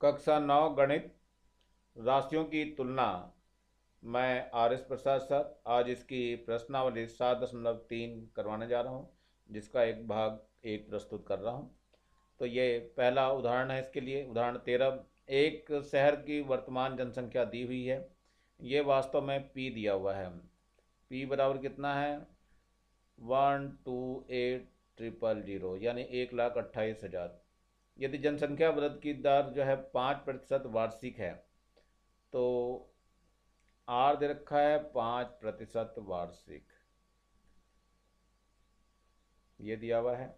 कक्षा 9 गणित राशियों की तुलना। मैं RS प्रसाद सर आज इसकी प्रश्नावली 7.3 करवाने जा रहा हूँ, जिसका एक भाग एक प्रस्तुत कर रहा हूँ। तो ये पहला उदाहरण है। इसके लिए उदाहरण 13, एक शहर की वर्तमान जनसंख्या दी हुई है। ये वास्तव में P दिया हुआ है। P बराबर कितना है? 128,000, यानी 1,28,000। यदि जनसंख्या वृद्धि की दर जो है 5% वार्षिक है, तो आर दे रखा है 5% वार्षिक, ये दिया हुआ है।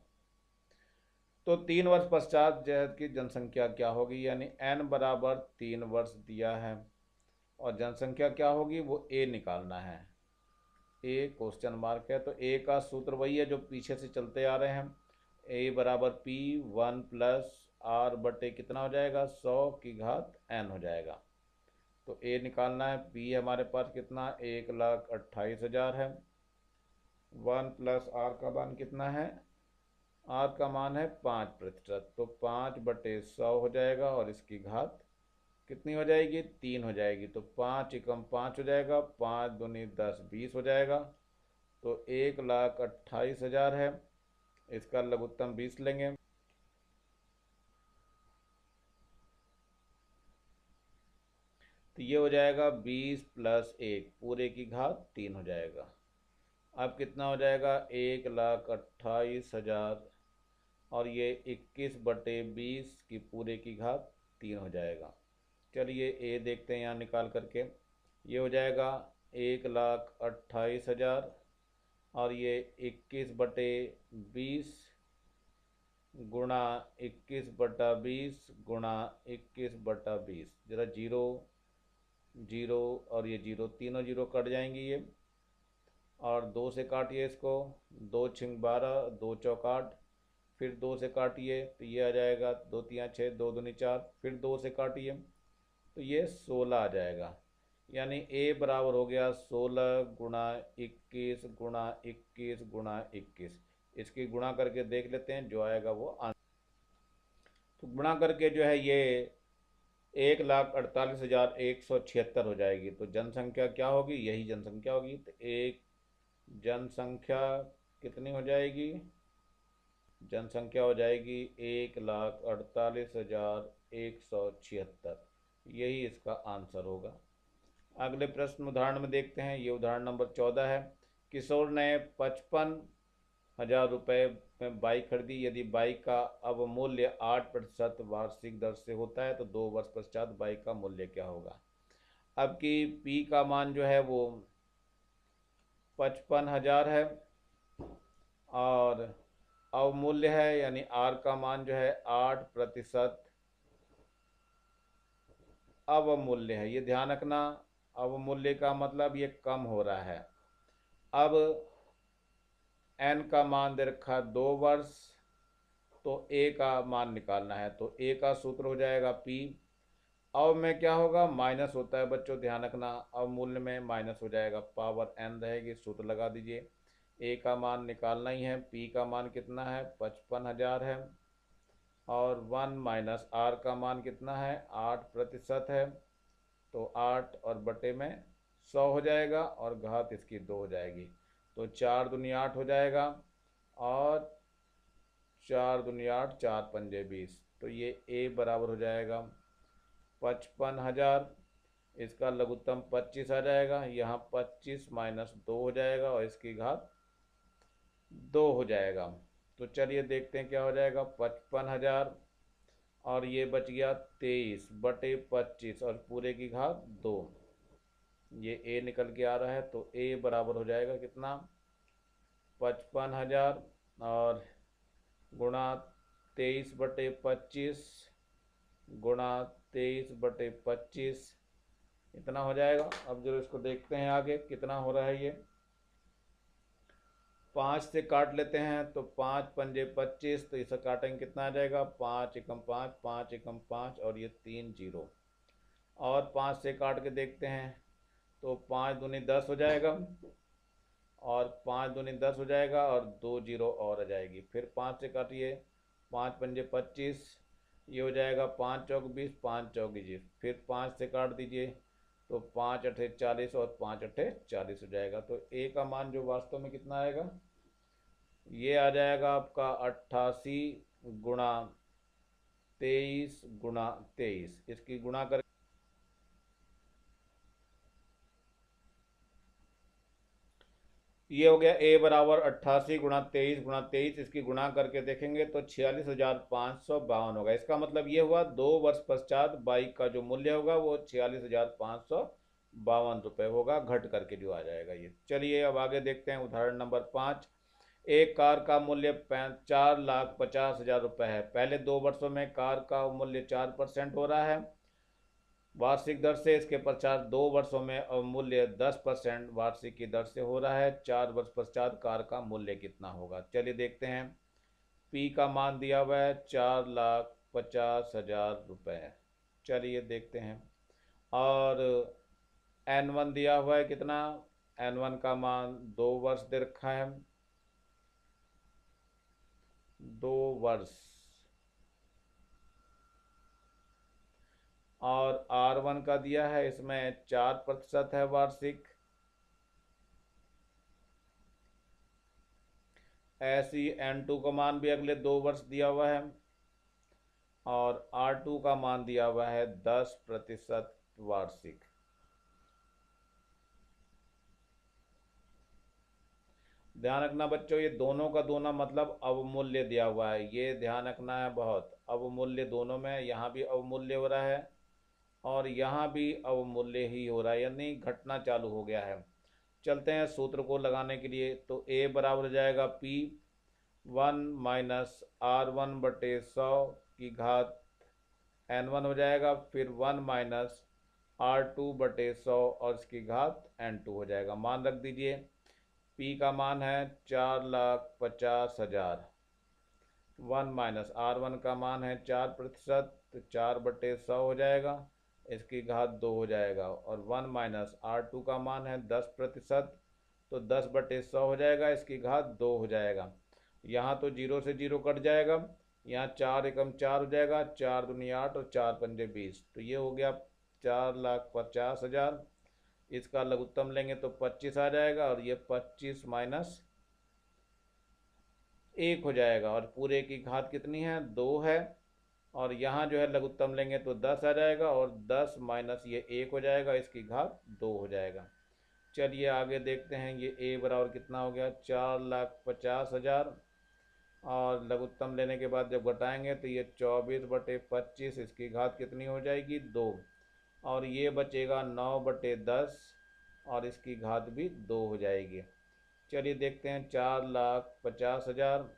तो 3 वर्ष पश्चात जहद की जनसंख्या क्या होगी, यानी n बराबर 3 वर्ष दिया है और जनसंख्या क्या होगी वो a निकालना है। a क्वेश्चन मार्क है, तो a का सूत्र वही है जो पीछे से चलते आ रहे हैं। a बराबर p 1 प्लस r बटे कितना हो जाएगा, 100 की घात n हो जाएगा। तो a निकालना है। p हमारे पास कितना, 1,28,000 है। 1 प्लस r का मान कितना है, r का मान है 5%, तो 5/100 हो जाएगा और इसकी घात कितनी हो जाएगी, 3 हो जाएगी। तो 5 एकम 5 हो जाएगा, 5 दूनी 10, 20 हो जाएगा। तो 1,28,000 है, इसका लघुत्तम 20 लेंगे। तो ये हो जाएगा 20 प्लस 1 पूरे की घात 3 हो जाएगा। अब कितना हो जाएगा, 1,28,000 और ये 21/20 की पूरे की घात 3 हो जाएगा। चलिए ए देखते हैं यहाँ निकाल करके। ये हो जाएगा 1,28,000 और ये 21/20 गुणा 21/20 गुणा 21/20। ज़रा जीरो जीरो और ये जीरो, तीनों जीरो कट जाएंगी ये, और 2 से काटिए इसको। 2 छिंग 12, 2 चौक 8, फिर 2 से काटिए तो ये आ जाएगा 2 तियाँ 6, 2 दूनी 4, फिर 2 से काटिए तो ये 16 आ जाएगा। यानी a बराबर हो गया 16 गुणा 21 गुणा 21 गुणा 21। इसकी गुणा करके देख लेते हैं, जो आएगा वो आंसर। तो गुणा करके जो है ये 1,48,176 हो जाएगी। तो जनसंख्या क्या होगी, यही जनसंख्या होगी। तो एक जनसंख्या कितनी हो जाएगी, जनसंख्या हो जाएगी 1,48,176। यही इसका आंसर होगा। अगले प्रश्न उदाहरण में देखते हैं। ये उदाहरण नंबर 14 है। किशोर ने 55,000 रुपये में बाइक खरीदी। यदि बाइक का अवमूल्य 8% वार्षिक दर से होता है तो 2 वर्ष पश्चात बाइक का मूल्य क्या होगा। अब की पी का मान जो है वो 55,000 है और अवमूल्य है, यानी आर का मान जो है 8% अवमूल्य है। ये ध्यान रखना, अवमूल्य का मतलब ये कम हो रहा है। अब n का मान दे रखा 2 वर्ष, तो a का मान निकालना है। तो a का सूत्र हो जाएगा p। अव में क्या होगा, माइनस होता है बच्चों, ध्यान रखना। अवमूल्य में माइनस हो जाएगा, पावर n रहेगी, सूत्र लगा दीजिए। a का मान निकालना ही है। p का मान कितना है, 55,000 है और 1 माइनस r का मान कितना है, 8% है। तो 8 और बटे में 100 हो जाएगा और घात इसकी 2 हो जाएगी। तो 4 दूनी 8 हो जाएगा और 4 दूनी 8, 4 पंजे 20। तो ये a बराबर हो जाएगा 55,000। इसका लघुत्तम 25 आ जाएगा। यहाँ 25 माइनस 2 हो जाएगा और इसकी घात 2 हो जाएगा। तो चलिए देखते हैं क्या हो जाएगा। 55,000 और ये बच गया 23/25 और पूरे की घात 2। ये a निकल के आ रहा है। तो a बराबर हो जाएगा कितना, 55,000 और गुणा 23/25 गुणा 23/25, इतना हो जाएगा। अब जो इसको देखते हैं आगे कितना हो रहा है। ये 5 से काट लेते हैं तो 5 पंजे 25, तो इसे काटेंगे कितना आ जाएगा, 5 एकम 5, 5 एकम 5 और ये 3 जीरो। और 5 से काट के देखते हैं तो 5 दूनी 10 हो जाएगा और 5 दूनी 10 हो जाएगा और 2 जीरो और आ जाएगी। फिर 5 से काटिए, 5 पंजे 25, ये हो जाएगा 5 चौक 20, 5 चौक 20, फिर 5 से काट दीजिए तो 5 अठे 40 और 5 अठे 40 हो जाएगा। तो ए का मान जो वास्तव में कितना आएगा, ये आ जाएगा आपका 88 गुणा 23 गुणा 23, इसकी गुणा कर ये हो गया ए बराबर 88 गुणा 23 गुणा 23, इसकी गुणा करके देखेंगे तो 46,552 होगा। इसका मतलब ये हुआ 2 वर्ष पश्चात बाइक का जो मूल्य होगा वो 46,552 रुपये होगा, घट करके जो आ जाएगा ये। चलिए अब आगे देखते हैं उदाहरण नंबर 5। एक कार का मूल्य 4,50,000 रुपये है। पहले 2 वर्षों में कार का मूल्य 4% हो रहा है वार्षिक दर से। इसके पश्चात 2 वर्षों में अवमूल्य 10% वार्षिक की दर से हो रहा है। 4 वर्ष पश्चात कार का मूल्य कितना होगा। चलिए देखते हैं। पी का मान दिया हुआ है 4,50,000 रुपये। चलिए देखते हैं। और N1 दिया हुआ है कितना, N1 का मान 2 वर्ष दे रखा है, 2 वर्ष। और R1 का दिया है, इसमें 4% है वार्षिक। ऐसी N2 का मान भी अगले 2 वर्ष दिया हुआ है। और R2 का मान दिया हुआ है 10% वार्षिक। ध्यान रखना बच्चों, ये दोनों का दोनों मतलब अवमूल्य दिया हुआ है, ये ध्यान रखना है बहुत। अवमूल्य दोनों में, यहाँ भी अवमूल्य हो रहा है और यहाँ भी अवमूल्य ही हो रहा है, यानी घटना चालू हो गया है। चलते हैं सूत्र को लगाने के लिए। तो ए बराबर हो जाएगा P 1 माइनस R1/100 की घात N1 हो जाएगा, फिर 1 माइनस R2/100 और इसकी घात N2 हो जाएगा। मान रख दीजिए। P का मान है 4,50,000, 1 माइनस R1 का मान है 4%, तो 4/100 हो जाएगा, इसकी घात 2 हो जाएगा। और 1 माइनस R2 का मान है 10%, तो 10/100 हो जाएगा, इसकी घात 2 हो जाएगा। यहाँ तो 0 से 0 कट जाएगा, यहाँ 4 एकम 4 हो जाएगा, 4 दूनी 8 और 4 पंजे 20। तो ये हो गया 4,50,000। इसका लघुत्तम लेंगे तो 25 आ जाएगा, और ये 25 माइनस 1 हो जाएगा, और पूरे की घात कितनी है, 2 है। और यहाँ जो है लघुत्तम लेंगे तो 10 आ जाएगा, और 10 माइनस ये 1 हो जाएगा, इसकी घात 2 हो जाएगा। चलिए आगे देखते हैं। ये ए बराबर कितना हो गया, 4,50,000। और लघुत्तम लेने के बाद जब घटाएंगे तो ये 24/25, इसकी घात कितनी हो जाएगी, 2। और ये बचेगा 9/10, और इसकी घात भी 2 हो जाएगी। चलिए देखते हैं। 4,50,000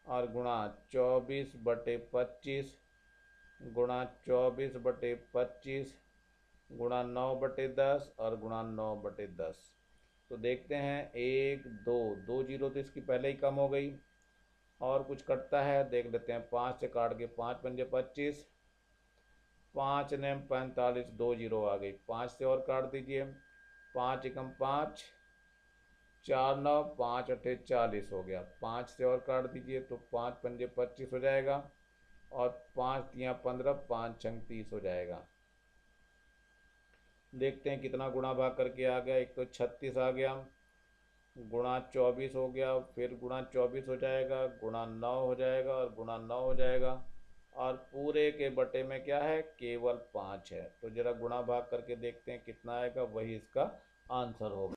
और गुणा 24/25 गुणा 24/25 गुणा 9/10 और गुणा 9/10। तो देखते हैं 1 2 2 जीरो तो इसकी पहले ही कम हो गई, और कुछ कटता है देख लेते हैं। 5 से काट के 5 पंजे 25, 5 ने 45, 2 जीरो आ गई। 5 से और काट दीजिए, 5 एकम 5, 4 9 5 अठे 40 हो गया। 5 से और काट दीजिए तो 5 पंजे 25 हो जाएगा, और 5 तियाँ 15, 5 छंग 30 हो जाएगा। देखते हैं कितना गुणा भाग करके आ गया। एक तो 36 आ गया, गुणा 24 हो गया, फिर गुणा 24 हो जाएगा, गुणा 9 हो जाएगा, और गुणा 9 हो जाएगा। और पूरे के बटे में क्या है, केवल 5 है। तो जरा गुणा भाग करके देखते हैं कितना आएगा, वही इसका आंसर होगा।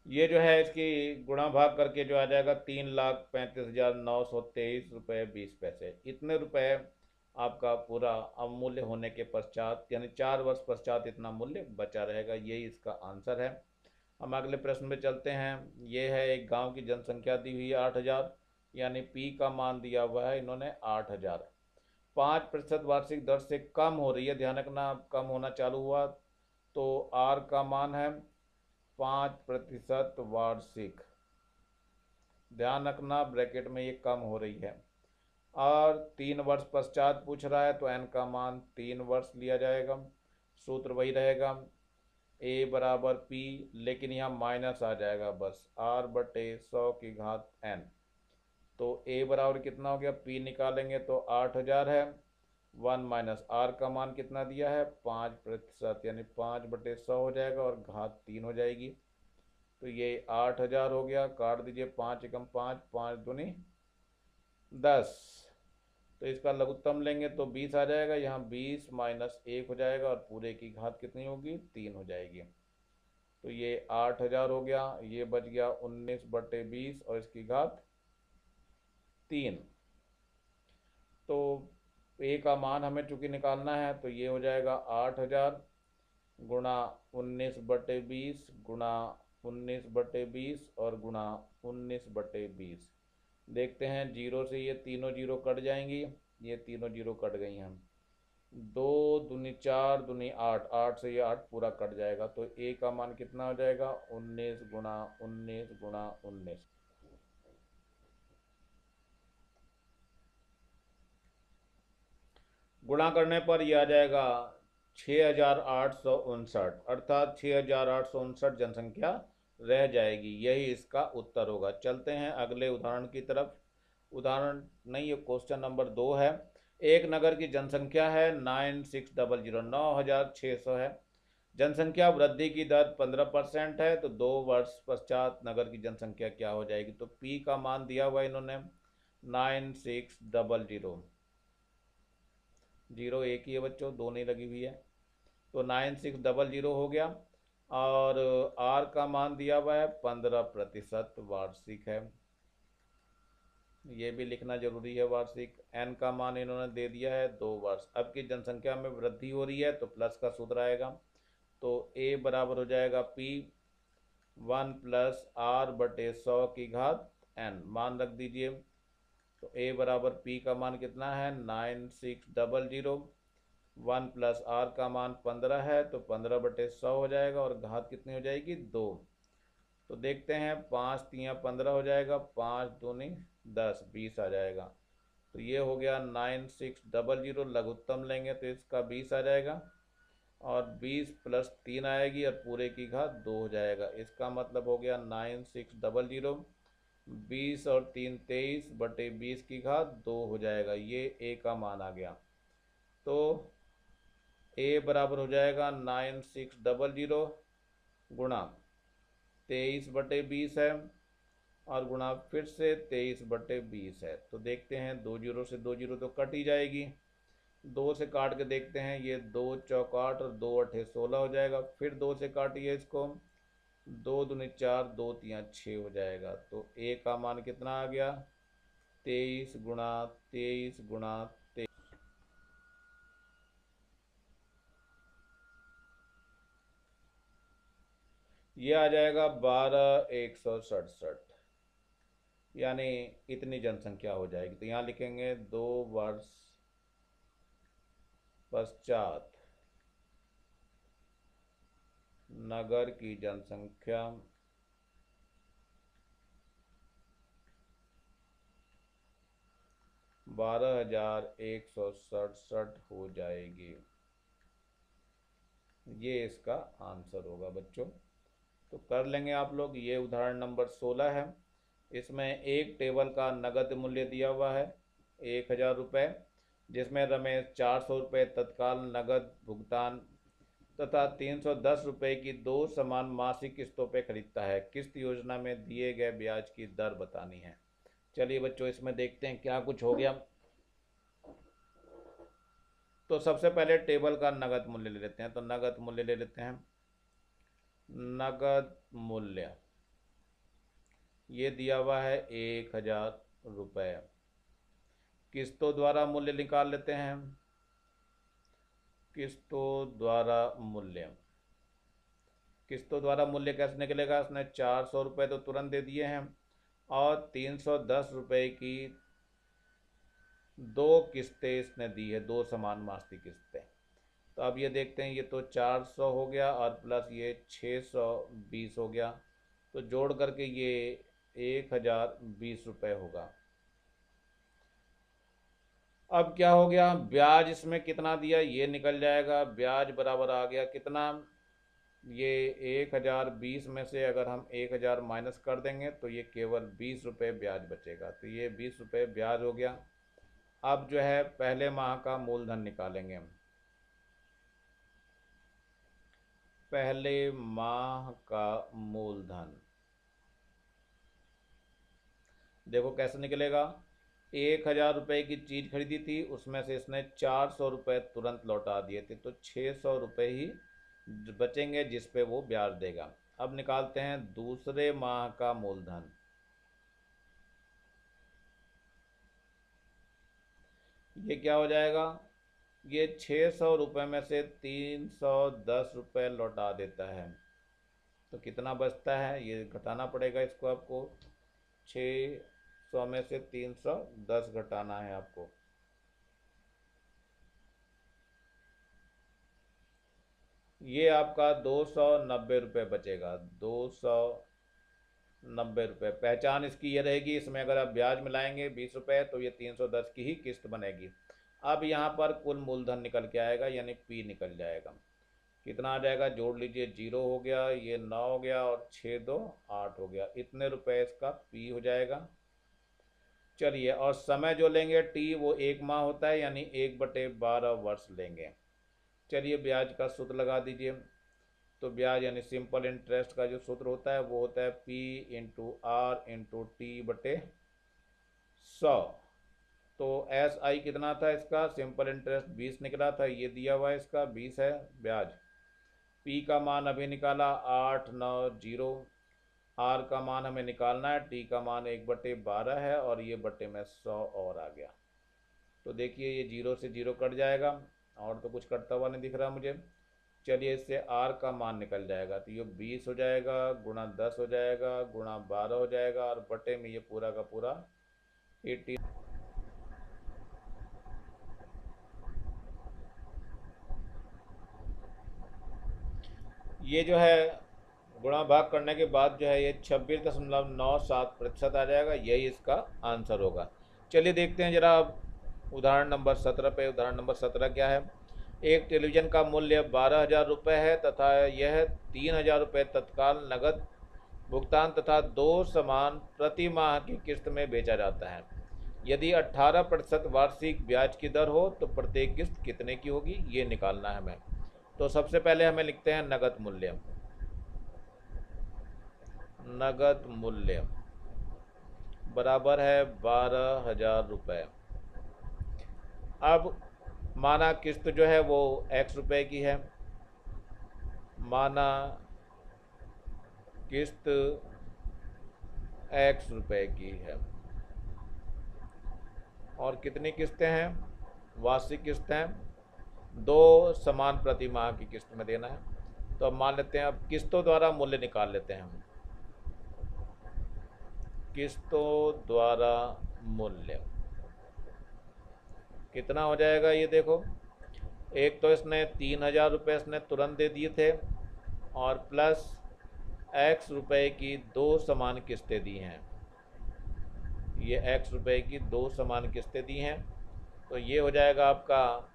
ये जो है इसकी गुणा भाग करके जो आ जाएगा 3,35,923 रुपये 20 पैसे। इतने रुपए आपका पूरा अवमूल्य होने के पश्चात, यानी 4 वर्ष पश्चात इतना मूल्य बचा रहेगा। यही इसका आंसर है। हम अगले प्रश्न में चलते हैं। ये है एक गांव की जनसंख्या दी हुई है 8,000, यानी पी का मान दिया हुआ है इन्होंने 8,000। 5% वार्षिक दर से कम हो रही है, ध्यान रखना, कम होना चालू हुआ। तो आर का मान है 5% वार्षिक, ध्यान रखना ब्रैकेट में ये कम हो रही है। और 3 वर्ष पश्चात पूछ रहा है, तो एन का मान 3 वर्ष लिया जाएगा। सूत्र वही रहेगा। ए बराबर पी, लेकिन यहाँ माइनस आ जाएगा बस r/100 तो ए बराबर कितना हो गया, पी निकालेंगे तो 8000 है। 1 माइनस आर का मान कितना दिया है, 5%, यानी 5/100 हो जाएगा और घात 3 हो जाएगी। तो ये 8000 हो गया, काट दीजिए, 5 एकम 5, 5 दूनी 10। तो इसका लघुत्तम लेंगे तो 20 आ जाएगा, यहाँ 20 माइनस 1 हो जाएगा और पूरे की घात कितनी होगी, 3 हो जाएगी। तो ये 8000 हो गया, ये बच गया 19/20 और इसकी घात 3। तो ए का मान हमें चूंकि निकालना है तो ये हो जाएगा 8000 गुणा 19/20 गुणा 19/20 और गुणा 19/20। देखते हैं, जीरो से ये तीनों जीरो कट जाएंगी, ये तीनों जीरो कट गई हैं। 2 दूनी 4 दूनी 8, 8 से ये 8 पूरा कट जाएगा। तो ए का मान कितना हो जाएगा, 19 गुणा 19 गुणा 19। गुणा करने पर यह आ जाएगा 6859, अर्थात 6859 जनसंख्या रह जाएगी। यही इसका उत्तर होगा। चलते हैं अगले उदाहरण की तरफ। उदाहरण नहीं, ये क्वेश्चन नंबर 2 है। एक नगर की जनसंख्या है 9600, 9600 है। जनसंख्या वृद्धि की दर 15% है, तो 2 वर्ष पश्चात नगर की जनसंख्या क्या हो जाएगी। तो पी का मान दिया हुआ इन्होंने 9600, जीरो एक ही है बच्चों, दो नहीं लगी हुई है। तो 9600 हो गया। और आर का मान दिया हुआ है 15% वार्षिक है, ये भी लिखना जरूरी है वार्षिक। एन का मान इन्होंने दे दिया है 2 वर्ष। अब की जनसंख्या में वृद्धि हो रही है तो प्लस का सूत्र आएगा। तो ए बराबर हो जाएगा पी 1 + r/100 की घात n, मान रख दीजिए। तो ए बराबर पी का मान कितना है, 9600, 1 + r का मान 15 है, तो 15/100 हो जाएगा और घात कितनी हो जाएगी, 2। तो देखते हैं, 5 × 15 हो जाएगा, 5 दूनी 10, 20 आ जाएगा। तो ये हो गया 9600, लघुत्तम लेंगे तो इसका 20 आ जाएगा और 20 + 3 आएगी और पूरे की घात 2 हो जाएगा। इसका मतलब हो गया 9600, 20 और 3 23/20 की घात 2 हो जाएगा। ये ए का मान आ गया। तो ए बराबर हो जाएगा 9600 गुणा 23/20 है और गुणा फिर से 23/20 है। तो देखते हैं, 2 जीरो से 2 जीरो तो कट ही जाएगी। 2 से काट के देखते हैं, ये 2 चौक 8 और 2 8 16 हो जाएगा। फिर 2 से काटिए इसको, 2 दूनी 4, 2 3 6 हो जाएगा। तो ए का मान कितना आ गया, 23 गुणा 23 गुणा 23, ये आ जाएगा 12167, यानी इतनी जनसंख्या हो जाएगी। तो यहाँ लिखेंगे 2 वर्ष पश्चात नगर की जनसंख्या 12167 हो जाएगी। ये इसका आंसर होगा बच्चों। तो कर लेंगे आप लोग। ये उदाहरण नंबर 16 है। इसमें एक टेबल का नगद मूल्य दिया हुआ है 1000 रुपये, जिसमें रमेश 400 रुपये तत्काल नगद भुगतान तथा 310 रुपये की 2 समान मासिक किस्तों पे खरीदता है। किस्त योजना में दिए गए ब्याज की दर बतानी है। चलिए बच्चों, इसमें देखते हैं क्या कुछ हो गया। तो सबसे पहले टेबल का नगद मूल्य ले लेते हैं। तो नगद मूल्य ले लेते हैं। नगद मूल्य ये दिया हुआ है 1000 रुपये। किस्तों द्वारा मूल्य निकाल लेते हैं। किस्तों द्वारा मूल्य, किस्तों द्वारा मूल्य कैसे निकलेगा, इसने 400 रुपये तो तुरंत दे दिए हैं और 310 रुपये की 2 किस्तें इसने दी है, 2 समान मासिक किस्तें। तो अब ये देखते हैं, ये तो 400 हो गया और प्लस ये 620 हो गया, तो जोड़ करके ये 1020 रुपये होगा। अब क्या हो गया, ब्याज इसमें कितना दिया ये निकल जाएगा। ब्याज बराबर आ गया कितना, ये 1020 में से अगर हम 1000 माइनस कर देंगे तो ये केवल 20 रुपये ब्याज बचेगा। तो ये 20 रुपये ब्याज हो गया। अब जो है पहले माह का मूलधन निकालेंगे हम। पहले माह का मूलधन देखो कैसे निकलेगा। 1000 रुपये की चीज़ खरीदी थी, उसमें से इसने 400 रुपये तुरंत लौटा दिए थे, तो 600 रुपये ही बचेंगे जिस पे वो ब्याज देगा। अब निकालते हैं दूसरे माह का मूलधन। ये क्या हो जाएगा, ये 600 रुपये में से 310 रुपये लौटा देता है, तो कितना बचता है ये घटाना पड़ेगा इसको आपको। 600 में से 310 घटाना है आपको। ये आपका 290 रुपये बचेगा। 290 रुपये पहचान इसकी ये रहेगी। इसमें अगर आप ब्याज मिलाएंगे 20 रुपये तो ये 310 की ही किस्त बनेगी। अब यहाँ पर कुल मूलधन निकल के आएगा, यानी पी निकल जाएगा। कितना आ जाएगा, जोड़ लीजिए, 0 हो गया, ये 9 हो गया और 6 2 8 हो गया। इतने रुपए इसका पी हो जाएगा। चलिए, और समय जो लेंगे टी वो 1 माह होता है, यानी 1/12 वर्ष लेंगे। चलिए ब्याज का सूत्र लगा दीजिए। तो ब्याज यानी सिंपल इंटरेस्ट का जो सूत्र होता है वो होता है P into R into T बटे 100। तो SI कितना था इसका, सिंपल इंटरेस्ट 20 निकला था, ये दिया हुआ है इसका 20 है ब्याज। P का मान अभी निकाला 890। R का मान हमें निकालना है, T का मान 1/12 है और ये बटे में 100 और आ गया। तो देखिए ये 0 से 0 कट जाएगा और तो कुछ कटता हुआ नहीं दिख रहा मुझे। चलिए इससे R का मान निकल जाएगा, तो ये 20 हो जाएगा, गुणा 10 हो जाएगा, गुणा 12 हो जाएगा और बटे में ये पूरा का पूरा 80। ये जो है गुणा भाग करने के बाद जो है ये 26.97% आ जाएगा। यही इसका आंसर होगा। चलिए देखते हैं जरा उदाहरण नंबर 17 पे। उदाहरण नंबर 17 क्या है। एक टेलीविज़न का मूल्य 12,000 रुपये है तथा यह 3,000 रुपये तत्काल नगद भुगतान तथा 2 समान प्रति माह की किस्त में बेचा जाता है। यदि 18% वार्षिक ब्याज की दर हो तो प्रत्येक किस्त कितने की होगी, ये निकालना है हमें। तो सबसे पहले हमें लिखते हैं नगद मूल्य। नगद मूल्य बराबर है 12,000 रुपये। अब माना किस्त जो है वो x रुपये की है, माना किस्त x रुपये की है और कितनी किस्तें हैं, वार्षिक किस्तें, 2 समान प्रति माह की किस्त में देना है। तो अब मान लेते हैं, अब किस्तों द्वारा मूल्य निकाल लेते हैं हम। किस्तों द्वारा मूल्य कितना हो जाएगा, ये देखो। एक तो इसने 3,000 रुपये इसने तुरंत दे दिए थे और प्लस x रुपये की 2 समान किस्तें दी हैं। ये x रुपये की 2 समान किस्तें दी हैं, तो ये हो जाएगा आपका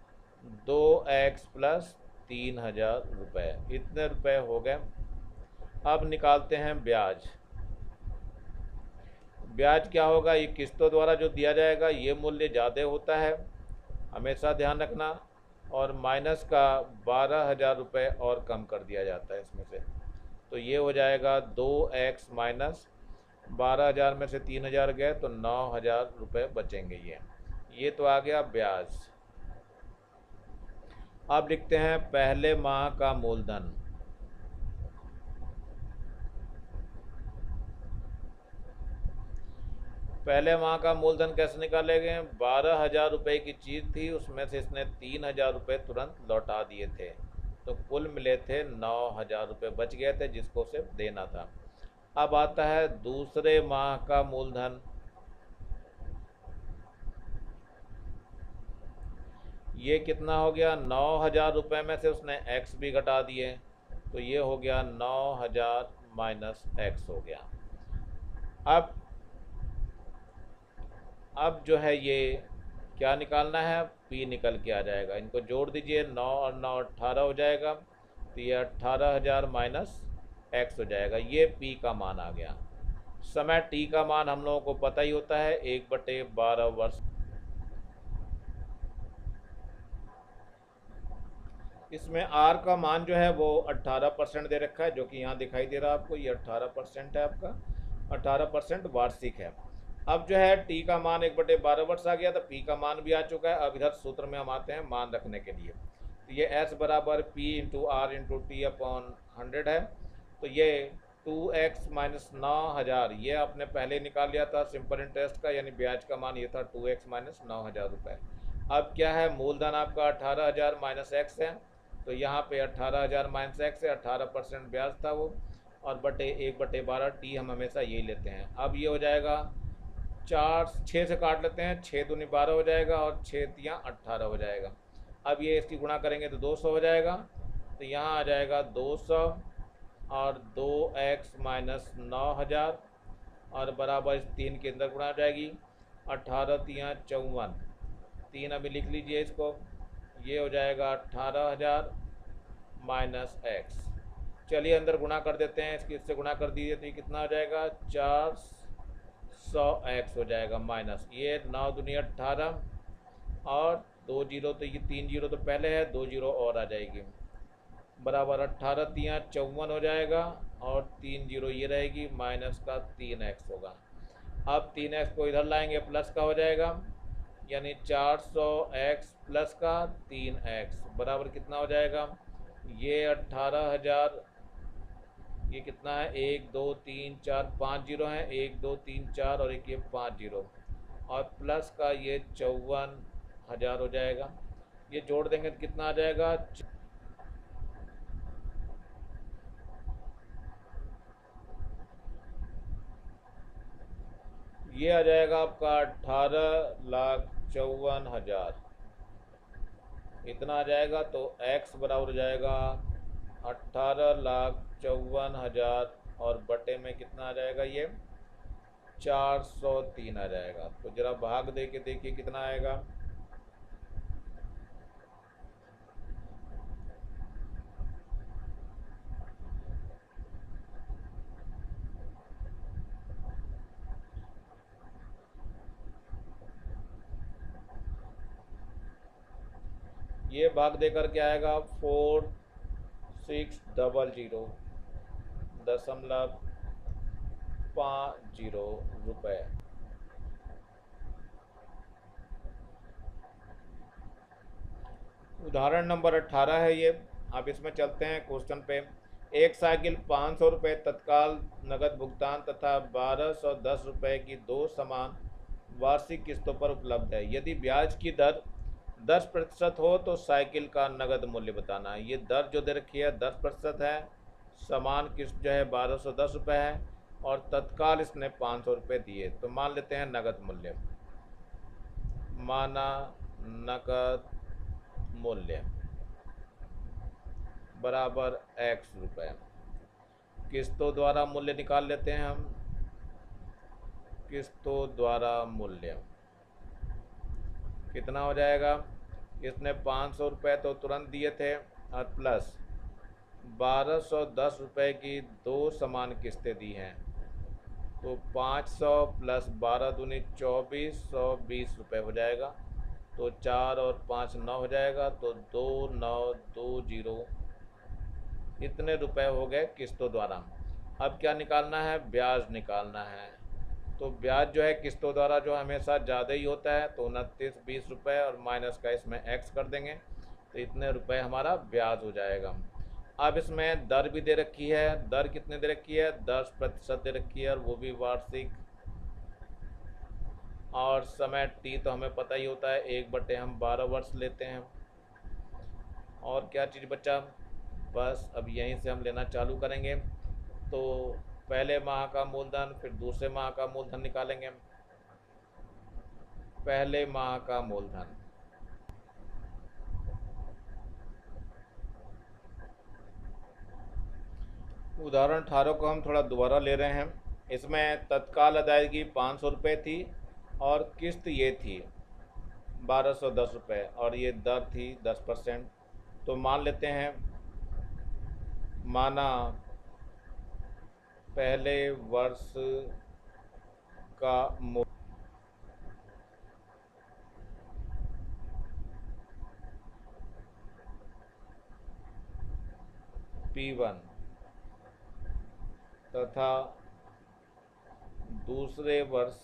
2x प्लस 3,000 रुपये। इतने रुपए हो गए। अब निकालते हैं ब्याज। ब्याज क्या होगा, ये किस्तों द्वारा जो दिया जाएगा ये मूल्य ज़्यादा होता है, हमेशा ध्यान रखना, और माइनस का 12,000 रुपये और कम कर दिया जाता है इसमें से। तो ये हो जाएगा 2x माइनस 12,000 में से 3,000 गए तो 9,000 रुपये बचेंगे। ये तो आ गया ब्याज। अब लिखते हैं पहले माह का मूलधन। पहले माह का मूलधन कैसे निकालेंगे, 12,000 रुपये की चीज़ थी, उसमें से इसने 3,000 रुपये तुरंत लौटा दिए थे, तो कुल मिले थे 9,000 रुपये बच गए थे जिसको सिर्फ देना था। अब आता है दूसरे माह का मूलधन। ये कितना हो गया, 9,000 रुपये में से उसने x भी घटा दिए, तो ये हो गया 9,000 माइनस x हो गया। अब जो है ये क्या निकालना है, P निकल के आ जाएगा। इनको जोड़ दीजिए, 9 और 9 18 हो जाएगा, तो ये 18,000 माइनस एक्स हो जाएगा। ये पी का मान आ गया। समय टी का मान हम लोगों को पता ही होता है 1/12 वर्ष। इसमें आर का मान जो है वो 18% दे रखा है, जो कि यहाँ दिखाई दे रहा है आपको। ये 18% है आपका, 18% वार्षिक है। अब जो है टी का मान 1/12 वर्ष आ गया, तो पी का मान भी आ चुका है। अब इधर सूत्र में हम आते हैं मान रखने के लिए। तो ये एस बराबर P into R into T upon 100 है। तो ये 2x माइनस 9,000 ये आपने पहले निकाल लिया था सिंपल इंटरेस्ट का, यानी ब्याज का मान ये था 2x माइनस 9,000 रुपये। अब क्या है, मूलधन आपका 18,000 माइनस एक्स है। तो यहाँ पे 18,000 माइनस एक्स है, 18% ब्याज था वो, और बटे 1/12 टी हम हमेशा यही लेते हैं। अब ये हो जाएगा 6 से काट लेते हैं, 6 दूनी 12 हो जाएगा और 6 तियाँ 18 हो जाएगा। अब ये इसकी गुणा करेंगे तो 200 हो जाएगा। तो यहाँ आ जाएगा 200 और 2x माइनस 9,000 और बराबर इस 3 के अंदर गुणा हो जाएगी। 18 तियाँ 54, 3 अभी लिख लीजिए इसको। ये हो जाएगा 18,000 माइनस एक्स। चलिए अंदर गुणा कर देते हैं, इसकी इससे गुणा कर दीजिए तो ये कितना हो जाएगा 400x हो जाएगा माइनस ये 9 दूनी 18 और 2 जीरो, तो ये 3 जीरो तो पहले है, 2 जीरो और आ जाएगी, बराबर 18 तियाँ 54 हो जाएगा और 3 जीरो ये रहेगी, माइनस का 3x होगा। अब 3x को इधर लाएंगे प्लस का हो जाएगा, यानी 400x प्लस का 3x बराबर कितना हो जाएगा, ये 18,000, ये कितना है 1 2 3 4 5 जीरो हैं, 1 2 3 4 और एक ये 5 जीरो, और प्लस का ये 54,000 हो जाएगा। ये जोड़ देंगे तो कितना आ जाएगा, ये आ जाएगा आपका 18,54,000 इतना आ जाएगा। तो x बराबर हो जाएगा 18,54,000 और बटे में कितना आ जाएगा, ये 403 आ जाएगा। तो जरा भाग दे के देखिए कितना आएगा, ये भाग देकर के आएगा 4600.50 रुपये। उदाहरण नंबर 18 है ये। अब इसमें चलते हैं क्वेश्चन पे। एक साइकिल 500 रुपये तत्काल नगद भुगतान तथा 1210 रुपये की दो समान वार्षिक किस्तों पर उपलब्ध है। यदि ब्याज की दर 10% हो तो साइकिल का नगद मूल्य बताना है। ये दर जो दे रखी है 10% है, समान किस्त जो है 1210 रुपये है और तत्काल इसने 500 रुपये दिए। तो मान लेते हैं नगद मूल्य, माना नगद मूल्य बराबर x रुपये। किस्तों द्वारा मूल्य निकाल लेते हैं हम, किस्तों द्वारा मूल्य कितना हो जाएगा, इसने 500 रुपये तो तुरंत दिए थे और प्लस 1210 रुपये की दो समान किस्तें दी हैं। तो 500 प्लस 12 दूनी 2420 रुपये हो जाएगा। तो 4 और 5 9 हो जाएगा, तो 2920 इतने रुपए हो गए किस्तों द्वारा। अब क्या निकालना है, ब्याज निकालना है। तो ब्याज जो है किस्तों द्वारा जो हमेशा ज़्यादा ही होता है, तो 2920 रुपये और माइनस का इसमें x कर देंगे तो इतने रुपए हमारा ब्याज हो जाएगा। अब इसमें दर भी दे रखी है, दर कितने दे रखी है, 10% दे रखी है और वो भी वार्षिक। और समय t तो हमें पता ही होता है 1/12 वर्ष लेते हैं। और क्या चीज़ बचा, बस अब यहीं से हम लेना चालू करेंगे। तो पहले माह का मूलधन फिर दूसरे माह का मूलधन निकालेंगे। पहले माह का मूलधन, उदाहरण 18 को हम थोड़ा दोबारा ले रहे हैं। इसमें तत्काल अदायगी 500 रुपये थी और किस्त ये थी 1210 रुपये और ये दर थी 10%। तो मान लेते हैं माना पहले वर्ष का मूल्य P1 तथा दूसरे वर्ष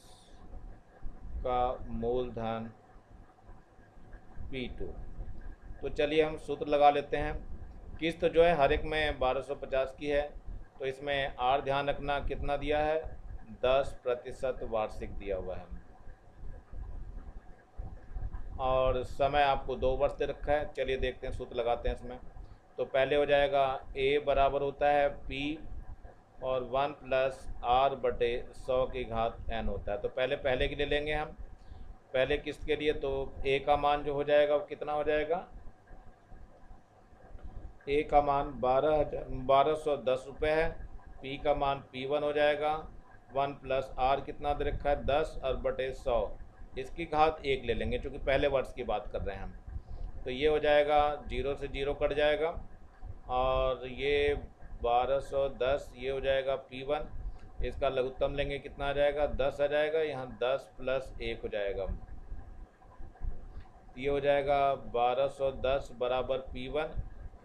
का मूलधन P2। तो चलिए हम सूत्र लगा लेते हैं। किस्त जो है हर एक में 1250 की है, तो इसमें आर ध्यान रखना कितना दिया है, 10% वार्षिक दिया हुआ है, और समय आपको 2 वर्ष दे रखा है। चलिए देखते हैं, सूत्र लगाते हैं इसमें। तो पहले हो जाएगा ए बराबर होता है P और 1 प्लस आर बटे 100 की घात n होता है। तो पहले के लिए लेंगे हम, पहले किस्त के लिए। तो ए का मान जो हो जाएगा वो कितना हो जाएगा, ए का मान 1210 रुपये है। पी का मान P1 हो जाएगा 1 प्लस आर कितना दे रखा है 10 और बटे 100, इसकी घात 1 ले लेंगे क्योंकि पहले वर्ष की बात कर रहे हैं हम। तो ये हो जाएगा 0 से 0 कट जाएगा, और ये 1210 ये हो जाएगा P1, इसका लघुत्तम लेंगे कितना आ जाएगा 10 आ जाएगा, यहाँ 10 प्लस 1 हो जाएगा, ये हो जाएगा 1210 बराबर P1,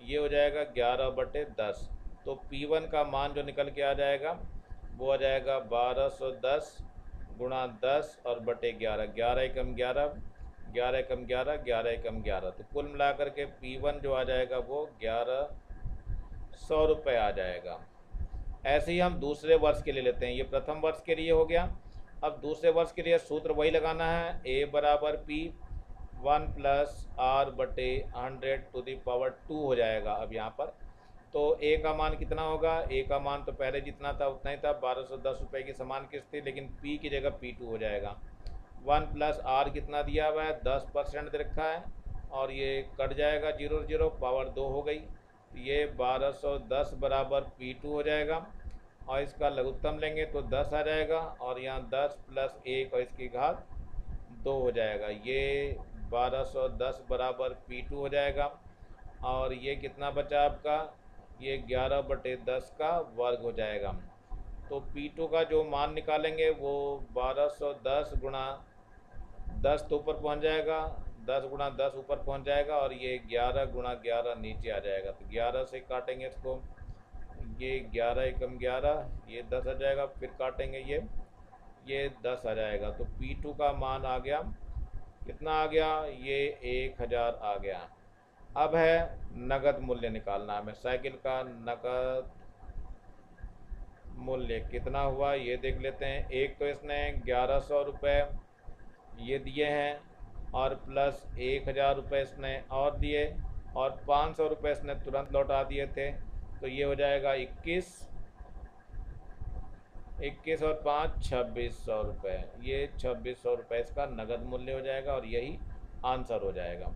ये हो जाएगा 11 बटे 10। तो P1 का मान जो निकल के आ जाएगा वो आ जाएगा 1210 गुणा 10 और बटे 11, 11 एकम 11, 11 एकम 11, 11 एकम 11। तो कुल मिलाकर के P1 जो आ जाएगा वो 1100 रुपये आ जाएगा। ऐसे ही हम दूसरे वर्ष के लिए लेते हैं, ये प्रथम वर्ष के लिए हो गया। अब दूसरे वर्ष के लिए सूत्र वही लगाना है, ए बराबर P 1 प्लस आर बटे 100 टू दी पावर 2 हो जाएगा। अब यहाँ पर तो ए का मान कितना होगा, ए का मान तो पहले जितना था उतना ही था, 1210 रुपये की समान किस्त थी, लेकिन P की जगह P2 हो जाएगा। 1 प्लस आर कितना दिया हुआ है 10% दे रखा है, और ये कट जाएगा 0 0, पावर 2 हो गई, ये 1210 बराबर P2 हो जाएगा, और इसका लघुत्तम लेंगे तो 10 आ जाएगा, और यहाँ 10 प्लस 1 और इसकी घात 2 हो जाएगा, ये 1210 बराबर P2 हो जाएगा। और ये कितना बचा आपका, ये 11 बटे 10 का वर्ग हो जाएगा। तो P2 का जो मान निकालेंगे वो 1210 गुणा 10 तो ऊपर पहुंच जाएगा, 10 गुणा 10 ऊपर पहुंच जाएगा, और ये 11 गुणा 11 नीचे आ जाएगा। तो 11 से काटेंगे इसको, ये 11 एकम 11, ये 10 आ जाएगा, फिर काटेंगे ये 10 आ जाएगा। तो P2 का मान आ गया कितना आ गया, ये 1000 आ गया। अब है नगद मूल्य निकालना हमें, साइकिल का नगद मूल्य कितना हुआ ये देख लेते हैं। एक तो इसने 1100 रुपये ये दिए हैं, और प्लस 1000 रुपये इसने और दिए, और 500 रुपये इसने तुरंत लौटा दिए थे। तो ये हो जाएगा 21 और 5 2600 रुपये, ये 2600 रुपये इसका नगद मूल्य हो जाएगा, और यही आंसर हो जाएगा।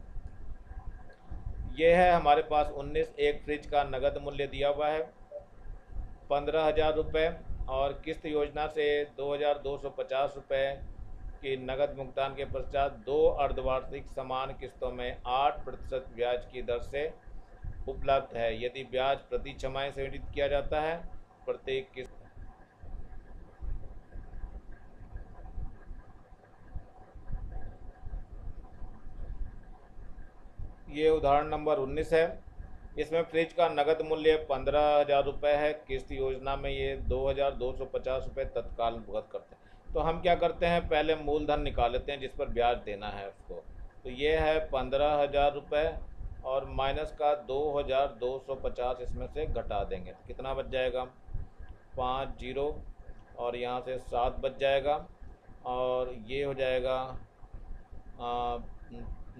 ये है हमारे पास 19 एक फ्रिज का नगद मूल्य दिया हुआ है 15,000 रुपये, और किस्त योजना से 2250 रुपये की नगद भुगतान के पश्चात 2 अर्धवार्षिक समान किस्तों में 8% ब्याज की दर से उपलब्ध है। यदि ब्याज प्रति छमाही संयोजित किया जाता है, प्रत्येक किस्त ये उदाहरण नंबर 19 है। इसमें फ्रिज का नगद मूल्य 15,000 रुपये है, किस्त योजना में ये 2250 रुपये तत्काल भुगत करते हैं। तो हम क्या करते हैं, पहले मूलधन निकाल लेते हैं जिस पर ब्याज देना है उसको। तो ये है 15,000 रुपये, और माइनस का 2250 इसमें से घटा देंगे, तो कितना बच जाएगा 5 0, और यहाँ से 7 बच जाएगा, और ये हो जाएगा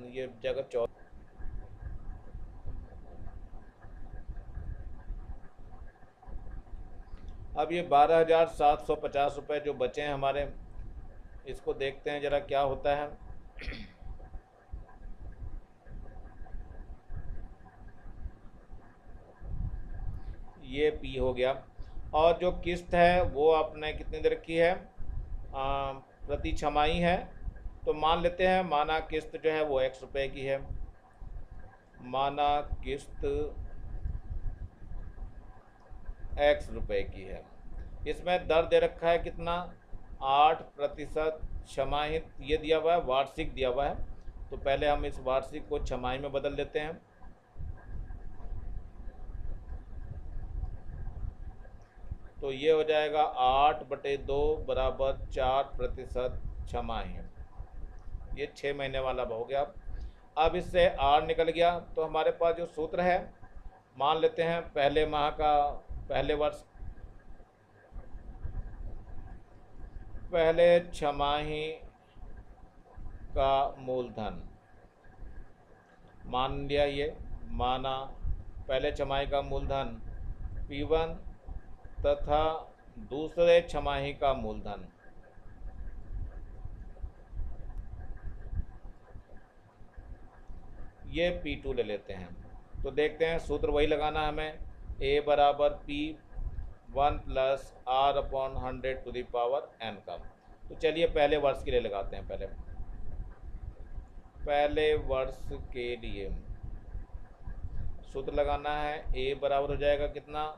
ये जगह 14। अब ये 12,750 रुपये जो बचे हैं हमारे, इसको देखते हैं ज़रा क्या होता है। ये P हो गया, और जो किस्त है वो आपने कितनी दे रखी है, प्रति छमाही है। तो मान लेते हैं, माना किस्त जो है वो X रुपये की है, माना किस्त x रुपए की है। इसमें दर दे रखा है कितना, 8% छमाही ये दिया हुआ है, वार्षिक दिया हुआ है। तो पहले हम इस वार्षिक को छमाही में बदल देते हैं। तो ये हो जाएगा 8/2 बराबर 4% छमाही। ये 6 महीने वाला हो गया। अब इससे r निकल गया, तो हमारे पास जो सूत्र है, मान लेते हैं पहले माह का, पहले वर्ष, पहले छमाही का मूलधन मान लिया, ये माना पहले छमाही का मूलधन P1 तथा दूसरे छमाही का मूलधन ये P2 ले लेते हैं। तो देखते हैं, सूत्र वही लगाना है हमें, A बराबर P1 प्लस R/100⁴ का। तो चलिए पहले वर्ष के लिए लगाते हैं। पहले वर्ष के लिए सूत्र लगाना है, A बराबर हो जाएगा कितना,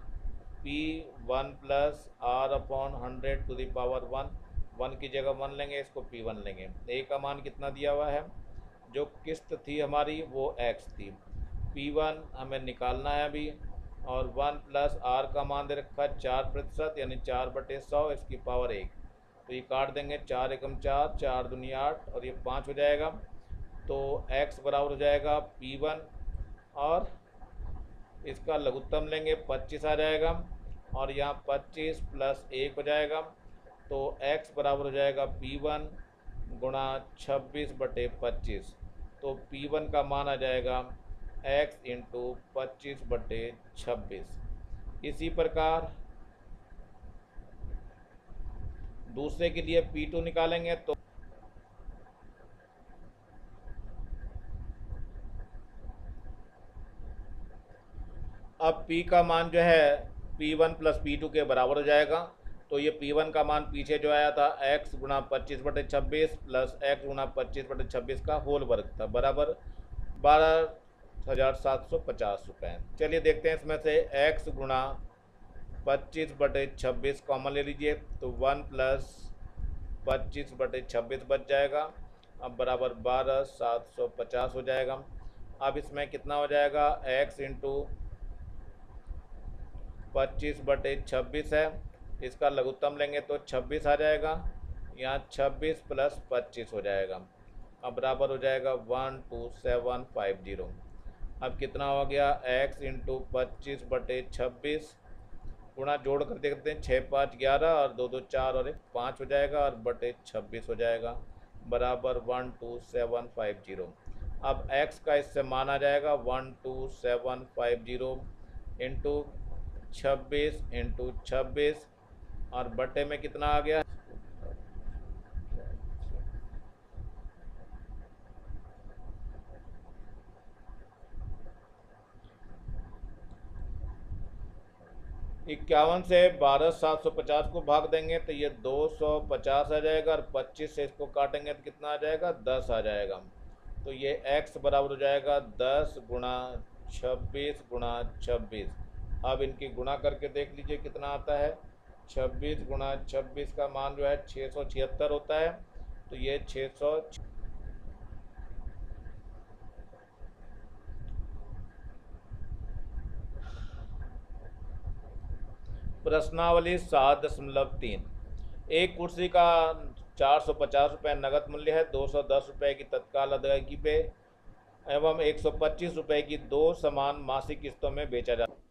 P1 प्लस R/100⁴ 1 की जगह 1 लेंगे, इसको P1 लेंगे। A का मान कितना दिया हुआ है, जो किस्त थी हमारी वो x थी, P1 हमें निकालना है अभी, और 1 प्लस r का मान दे रखा है 4%, यानी 4/100 इसकी पावर 1। तो ये काट देंगे, 4 एकम 4, 4 दूनी 8 और ये 5 हो जाएगा। तो x बराबर हो जाएगा P1 और इसका लघुत्तम लेंगे 25 आ जाएगा, और यहाँ 25 प्लस 1 हो जाएगा। तो x बराबर हो जाएगा P1 गुणा 26/25। तो P1 का मान आ जाएगा x इंटू 25/26। इसी प्रकार दूसरे के लिए P2 निकालेंगे, तो अब P का मान जो है P1 प्लस P2 के बराबर हो जाएगा। तो ये P1 का मान पीछे जो आया था x गुणा 25/26 प्लस x गुणा 25/26 का होल वर्ग था, बराबर 12,750 रुपये। चलिए देखते हैं, इसमें से x गुणा 25/26 कॉमन ले लीजिए, तो 1 प्लस 25/26 बच जाएगा, अब बराबर 12,750 हो जाएगा। अब इसमें कितना हो जाएगा, x इंटू 25/26 है, इसका लघुत्तम लेंगे तो 26 आ जाएगा, यहाँ 26 प्लस 25 हो जाएगा, अब बराबर हो जाएगा 12750। अब कितना हो गया, x इंटू 25/26 गुणा जोड़ कर देखते हैं, 6 5 11 और 2 2 4 और 1 5 हो जाएगा, और बटे 26 हो जाएगा, बराबर 12750। अब x का इससे मान आ जाएगा 12750 इंटू 26 इंटू 26 और बटे में कितना आ गया, इक्यावन से 12,750 को भाग देंगे तो ये 250 आ जाएगा, और 25 से इसको काटेंगे तो कितना आ जाएगा, 10 आ जाएगा। तो ये x बराबर हो जाएगा 10 गुणा 26 गुणा 26। अब इनकी गुणा करके देख लीजिए कितना आता है, 26 गुणा 26 का मान जो है 676 होता है। तो ये 600 प्रश्नावली 7.3, एक कुर्सी का 450 रुपये नगद मूल्य है, 210 रुपये की तत्काल अदायगी पे एवं 125 रुपये की 2 समान मासिक किस्तों में बेचा जाता है।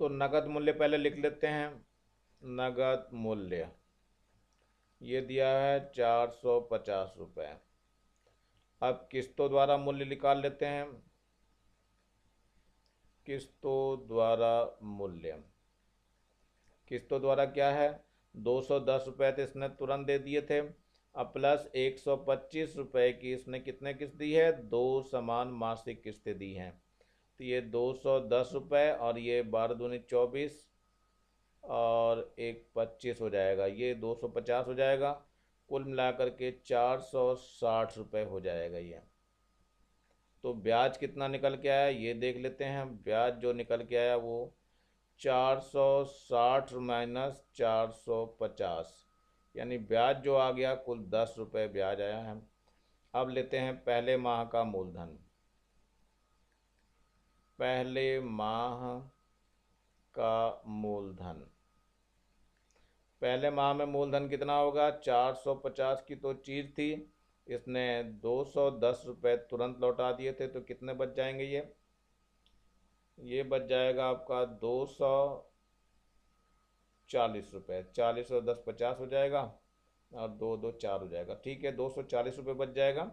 तो नगद मूल्य पहले लिख लेते हैं, नगद मूल्य ये दिया है 450 रुपये। अब किस्तों द्वारा मूल्य निकाल लेते हैं, किस्तों द्वारा मूल्य, किस्तों द्वारा क्या है, 210 रुपये तो इसने तुरंत दे दिए थे, अब प्लस 125 रुपये की इसने कितने किस्त दी है, 2 समान मासिक किस्तें दी हैं। तो ये 210 रुपये और ये 12 दूनी 24 और 1 25 हो जाएगा, ये 250 हो जाएगा। कुल मिलाकर के 460 रुपये हो जाएगा ये। तो ब्याज कितना निकल के आया ये देख लेते हैं। ब्याज जो निकल के आया वो 460 माइनस 450, यानी ब्याज जो आ गया कुल 10 रुपये ब्याज आया है। अब लेते हैं पहले माह का मूलधन। पहले माह का मूलधन, पहले माह में मूलधन कितना होगा? 450 की तो चीज़ थी, इसने 210 रुपये तुरंत लौटा दिए थे, तो कितने बच जाएंगे ये बच जाएगा आपका 240 रुपये। 40 और 10 50 हो जाएगा, और 2 2 4 हो जाएगा। ठीक है, 240 रुपये बच जाएगा।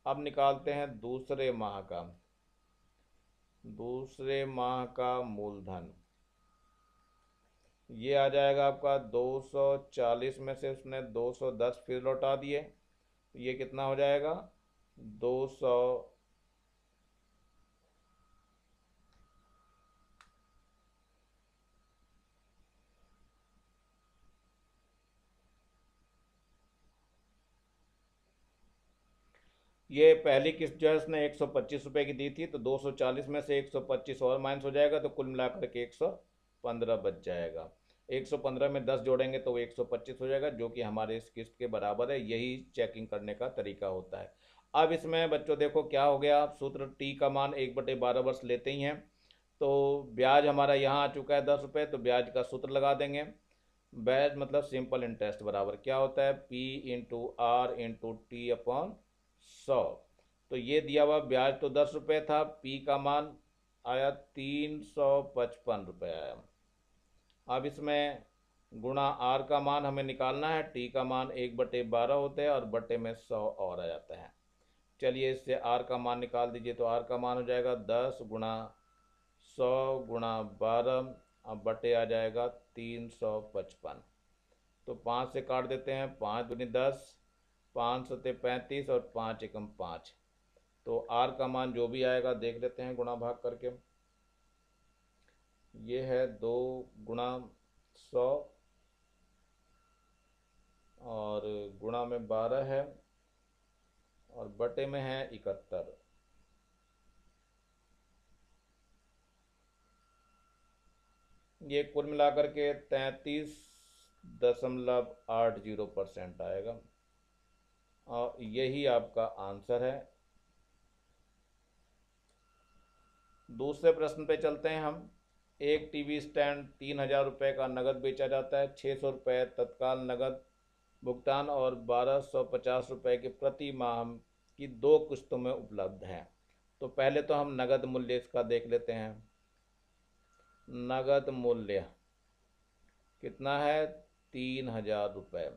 अब निकालते हैं दूसरे माह का। दूसरे माह का मूलधन ये आ जाएगा आपका 240 में से उसने 210 फिर लौटा दिए, ये कितना हो जाएगा? 200 ये पहली किस्त जो है उसने 125 रुपये की दी थी, तो 240 में से 125 और माइनस हो जाएगा, तो कुल मिलाकर के 115 बच जाएगा। 115 में 10 जोड़ेंगे तो वो 125 हो जाएगा, जो कि हमारे इस किस्त के बराबर है। यही चेकिंग करने का तरीका होता है। अब इसमें बच्चों देखो क्या हो गया, सूत्र टी का मान 1/12 वर्ष लेते ही हैं, तो ब्याज हमारा यहाँ आ चुका है 10 रुपये, तो ब्याज का सूत्र लगा देंगे। ब्याज मतलब सिंपल इंटरेस्ट बराबर क्या होता है? P into R into T upon 100। तो ये दिया हुआ ब्याज तो 10 रुपये था, P का मान आया 355 रुपये आया। अब इसमें गुणा आर का मान हमें निकालना है, टी का मान 1/12 होते हैं और बटे में 100 और आ जाता है। चलिए इससे आर का मान निकाल दीजिए, तो आर का मान हो जाएगा 10 गुणा 100 गुणा 12, अब बटे आ जाएगा 355। तो 5 से काट देते हैं, 5 दूनी 10, 5 सते 35 और 5 एकम 5। तो आर का मान जो भी आएगा देख लेते हैं गुणा भाग करके। ये है 2 गुणा 100 और गुणा में 12 है और बटे में है 71। ये कुल मिलाकर के 33.80% आएगा, और यही आपका आंसर है। दूसरे प्रश्न पे चलते हैं हम। एक टीवी स्टैंड 3,000 रुपये का नगद बेचा जाता है। 600 रुपये तत्काल नगद भुगतान और 1,250 रुपये के प्रति माह की 2 किस्तों में उपलब्ध है। तो पहले तो हम नगद मूल्य इसका देख लेते हैं। नगद मूल्य कितना है? 3,000 रुपये।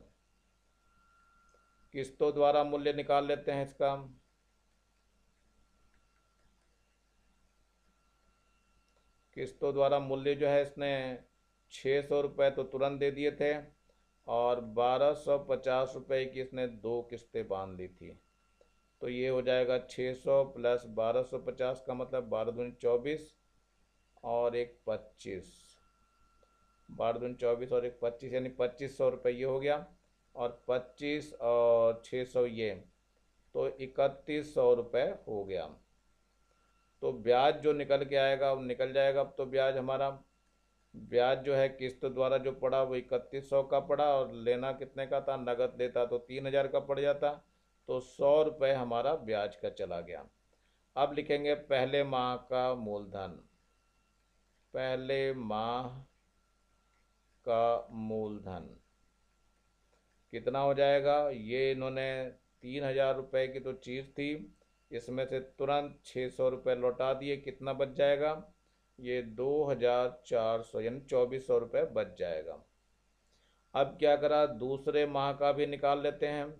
किस्तों द्वारा मूल्य निकाल लेते हैं इसका। किस्तों द्वारा मूल्य जो है इसने 600 रुपये तो तुरंत दे दिए थे, और 1,250 रुपये की इसने 2 किस्तें बांध ली थी। तो ये हो जाएगा 600 प्लस 1,250 का मतलब 12 दूनी 24 और एक 25। 12 दूनी 24 और एक 25, यानी 2,500 रुपये ये हो गया, और 25 और 600 ये, तो 3,100 रुपये हो गया। तो ब्याज जो निकल के आएगा वो निकल जाएगा। अब तो ब्याज हमारा, ब्याज जो है किस्त द्वारा जो पड़ा वो 3,100 का पड़ा, और लेना कितने का था? नगद लेता तो 3,000 का पड़ जाता, तो 100 रुपये हमारा ब्याज का चला गया। अब लिखेंगे पहले माह का मूलधन। पहले माह का मूलधन कितना हो जाएगा? ये इन्होंने 3,000 रुपये की तो चीज़ थी, इसमें से तुरंत 600 रुपये लौटा दिए, कितना बच जाएगा? ये 2,400 यानी 2,400 रुपये बच जाएगा। अब क्या करा, दूसरे माह का भी निकाल लेते हैं।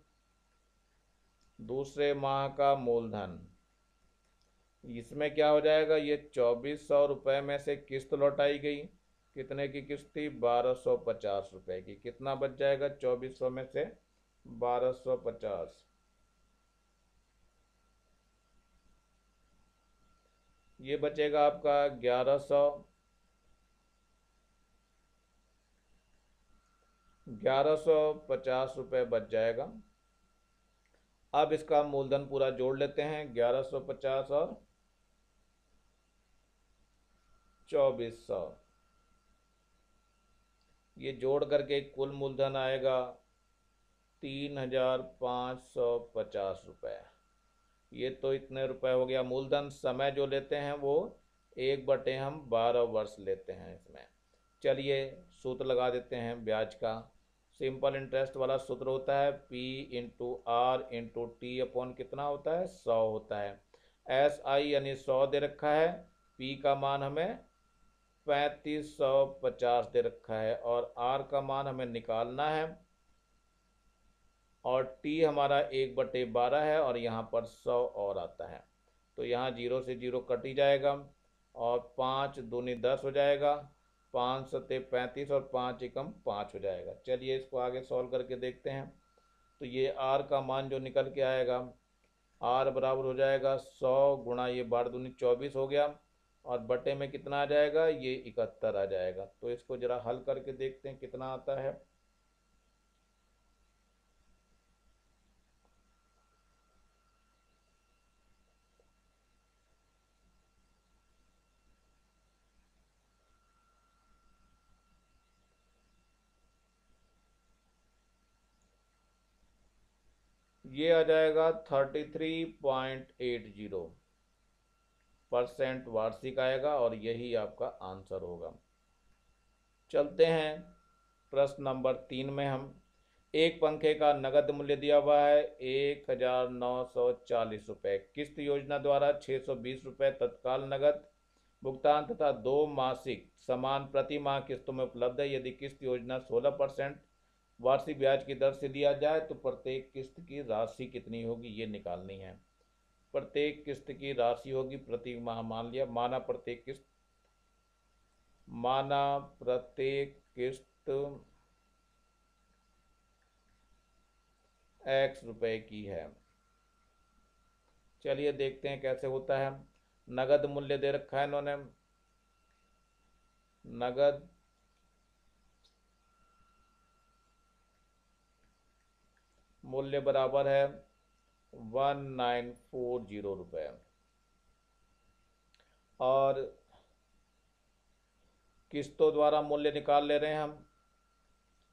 दूसरे माह का मूलधन, इसमें क्या हो जाएगा? ये 2,400 रुपये में से किस्त लौटाई गई, कितने की किस्त थी? 1,250 रुपये की। कितना बच जाएगा 2,400 में से? 1,250। ये बचेगा आपका 1,100। 1150 रुपये बच जाएगा। अब इसका मूलधन पूरा जोड़ लेते हैं, 1150 और 2400, ये जोड़ करके कुल मूलधन आएगा 3550 रुपये। ये तो इतने रुपए हो गया मूलधन। समय जो लेते हैं वो 1/12 हम 12 वर्ष लेते हैं इसमें। चलिए सूत्र लगा देते हैं ब्याज का। सिंपल इंटरेस्ट वाला सूत्र होता है P/R/T अपॉन कितना होता है, 100 होता है। SI यानी 100 दे रखा है, P का मान हमें 3550 दे रखा है और R का मान हमें निकालना है और T हमारा 1/12 है और यहाँ पर 100 और आता है, तो यहाँ 0 से 0 कट ही जाएगा और 5 दूनी 10 हो जाएगा, 5 सत्ते 35 और 5 एकम 5 हो जाएगा। चलिए इसको आगे सॉल्व करके देखते हैं। तो ये R का मान जो निकल के आएगा, R बराबर हो जाएगा 100 गुणा ये 12 दूनी 24 हो गया और बटे में कितना आ जाएगा, ये 71 आ जाएगा। तो इसको जरा हल करके देखते हैं कितना आता है। ये आ जाएगा 33.80% वार्षिक आएगा और यही आपका आंसर होगा। चलते हैं प्रश्न नंबर 3 में। हम एक पंखे का नगद मूल्य दिया हुआ है 1940 रुपये। किस्त योजना द्वारा 620 रुपये तत्काल नगद भुगतान तथा 2 मासिक समान प्रति माह किस्तों में उपलब्ध है। यदि किस्त योजना 16% वार्षिक ब्याज की दर से लिया जाए तो प्रत्येक किस्त की राशि कितनी होगी, ये निकालनी है। प्रत्येक किस्त की राशि होगी प्रति माह, माना प्रत्येक किस्त X रुपए की है। चलिए देखते हैं कैसे होता है। नगद मूल्य दे रखा है इन्होंने, नगद मूल्य बराबर है 1940 रुपये और किस्तों द्वारा मूल्य निकाल ले रहे हैं हम।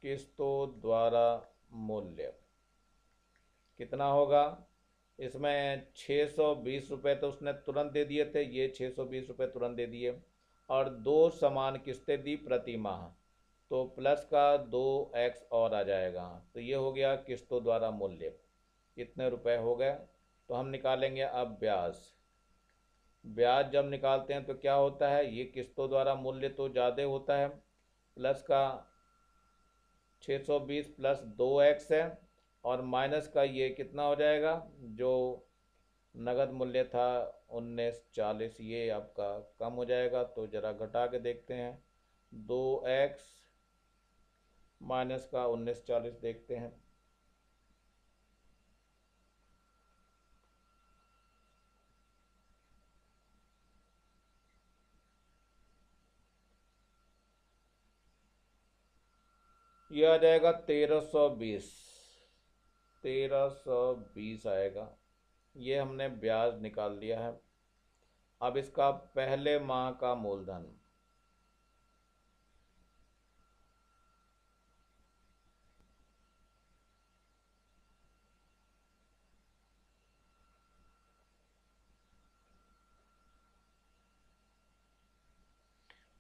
किस्तों द्वारा मूल्य कितना होगा, इसमें 620 रुपये तो उसने तुरंत दे दिए थे, ये 620 रुपये तुरंत दे दिए और 2 समान किस्तें दी प्रति माह, तो प्लस का 2x और आ जाएगा। तो ये हो गया किस्तों द्वारा मूल्य, इतने रुपए हो गए। तो हम निकालेंगे अब ब्याज। ब्याज जब निकालते हैं तो क्या होता है, ये किस्तों द्वारा मूल्य तो ज़्यादा होता है, प्लस का 620 प्लस 2x है और माइनस का ये कितना हो जाएगा, जो नगद मूल्य था 1940, ये आपका कम हो जाएगा। तो ज़रा घटा के देखते हैं, 2x माइनस का 1940 देखते हैं। ये आ जाएगा 1320, 1320 आएगा। ये हमने ब्याज निकाल लिया है। अब इसका पहले माह का मूलधन,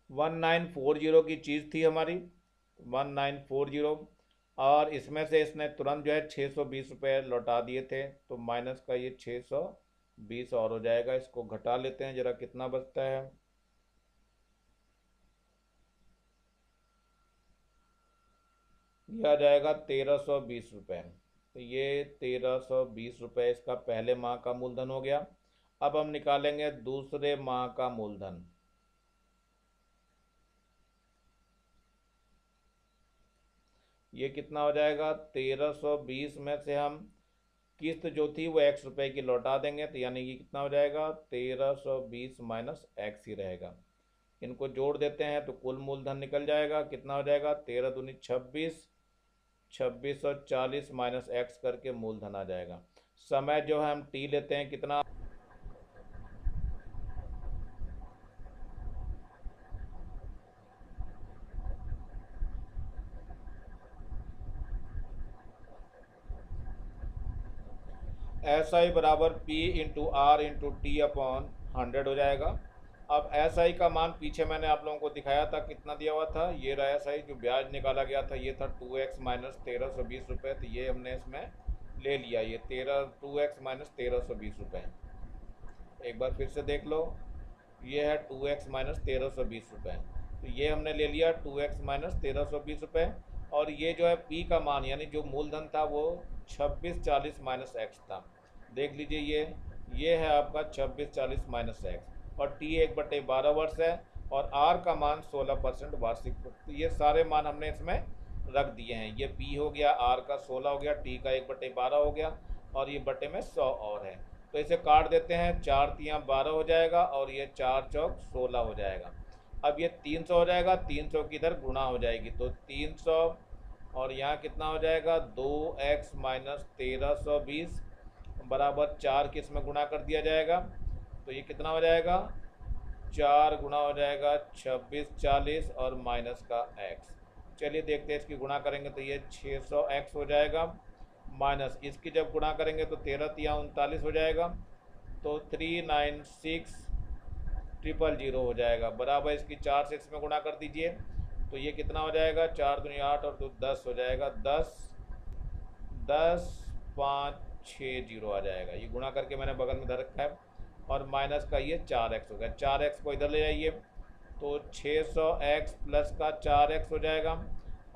वन 1940 की चीज़ थी हमारी, 1940, और इसमें से इसने तुरंत जो है 620 रुपये लौटा दिए थे, तो माइनस का ये 620 और हो जाएगा। इसको घटा लेते हैं जरा कितना बचता है। यह आ जाएगा 1320 रुपये। तो ये 1320 रुपये इसका पहले माह का मूलधन हो गया। अब हम निकालेंगे दूसरे माह का मूलधन। ये कितना हो जाएगा, 1320 में से हम किस्त जो थी वो x रुपये की लौटा देंगे, तो यानी कि कितना हो जाएगा, 1320 माइनस x ही रहेगा। इनको जोड़ देते हैं तो कुल मूलधन निकल जाएगा, कितना हो जाएगा, 13 दूनी 26 2640 माइनस एक्स करके मूलधन आ जाएगा। समय जो है हम टी लेते हैं कितना, एस आई बराबर P into R into T upon 100 हो जाएगा। अब एस आई का मान पीछे मैंने आप लोगों को दिखाया था, कितना दिया हुआ था, ये रहा एस आई जो ब्याज निकाला गया था, ये था 2x माइनस 1320 रुपये, तो ये हमने इसमें ले लिया, ये 2x माइनस 1320 रुपये। एक बार फिर से देख लो, ये है 2x माइनस 1320 रुपये, तो ये हमने ले लिया 2x माइनस 1320 रुपये। और ये जो है पी का मान यानी जो मूलधन था वो 2640 माइनस एक्स था। देख लीजिए ये है आपका 2640 माइनस एक्स, और टी 1/12 वर्ष है, और आर का मान 16% वार्षिक। तो ये सारे मान हमने इसमें रख दिए हैं। ये पी हो गया, आर का 16 हो गया, टी का 1/12 हो गया, और ये बटे में 100 और है। तो इसे काट देते हैं, 4 तियाँ 12 हो जाएगा, और ये 4 चौक 16 हो जाएगा। अब ये 300 हो जाएगा, 300 की इधर गुणा हो जाएगी, तो 300 और यहाँ कितना हो जाएगा 2x माइनस 1320 बराबर 4 किस में गुणा कर दिया जाएगा, तो ये कितना हो जाएगा 4 गुणा हो जाएगा 2640 और माइनस का x। चलिए देखते हैं, इसकी गुणा करेंगे तो ये 600x हो जाएगा, माइनस इसकी जब गुणा करेंगे तो 13 तिया 39 हो जाएगा, तो 396000 हो जाएगा, बराबर इसकी 4 से इसमें गुणा कर दीजिए, तो ये कितना हो जाएगा 4 दूनी 8 और 2 10 हो जाएगा, 10,560 आ जाएगा। ये गुणा करके मैंने बगल में धर रखा है, और माइनस का ये 4x हो गया, 4x को इधर ले जाइए, तो 600x प्लस का 4x हो जाएगा,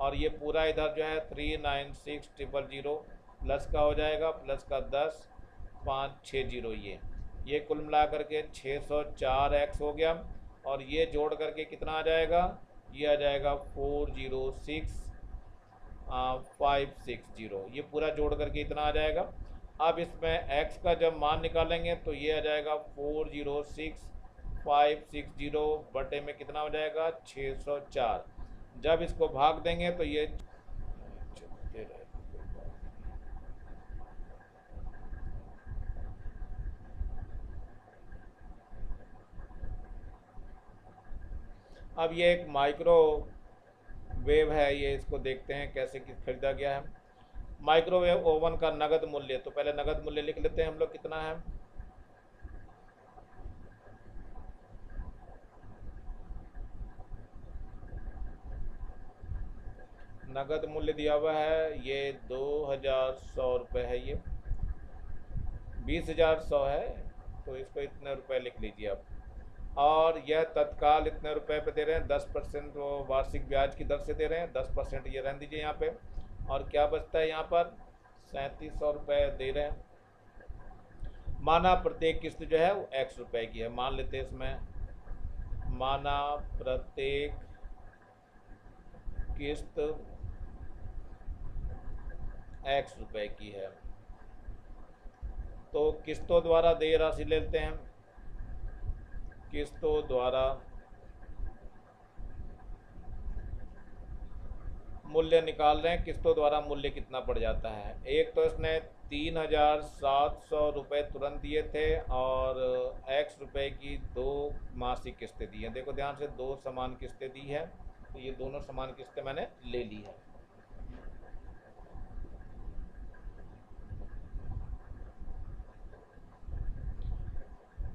और ये पूरा इधर जो है 396000 प्लस का हो जाएगा, प्लस का 10,560 ये कुल मिला करके 604x हो गया, और ये जोड़ करके कितना आ जाएगा, ये आ जाएगा 406560, ये पूरा जोड़ करके इतना आ जाएगा। अब इसमें x का जब मान निकालेंगे तो ये आ जाएगा 406560 बटे में कितना हो जाएगा 604, जब इसको भाग देंगे तो ये अब ये एक माइक्रो वेव है, ये इसको देखते हैं कैसे खरीदा गया है। माइक्रोवेव ओवन का नगद मूल्य, तो पहले नगद मूल्य लिख लेते हैं हम लोग, कितना है, नगद मूल्य दिया हुआ है ये 2100 रुपये है, ये 20,100 है, तो इसको इतने रुपए लिख लीजिए आप। और यह तत्काल इतने रुपए पे दे रहे हैं, 10% वो वार्षिक ब्याज की दर से दे रहे हैं, 10% ये रहने दीजिए यहाँ पे। और क्या बचता है यहाँ पर 3700 रुपये दे रहे हैं। माना प्रत्येक किस्त जो है वो x रुपए की है, मान लेते हैं इसमें, माना प्रत्येक किस्त x रुपए की है, तो किस्तों द्वारा देय राशि लेते हैं, किस्तों द्वारा मूल्य निकाल रहे हैं, किस्तों द्वारा मूल्य कितना पड़ जाता है। एक तो इसने 3700 रुपये तुरंत दिए थे, और x रुपए की 2 मासिक किस्तें दी हैं, देखो ध्यान से 2 समान किस्तें दी है, तो ये दोनों समान किस्तें मैंने ले ली है।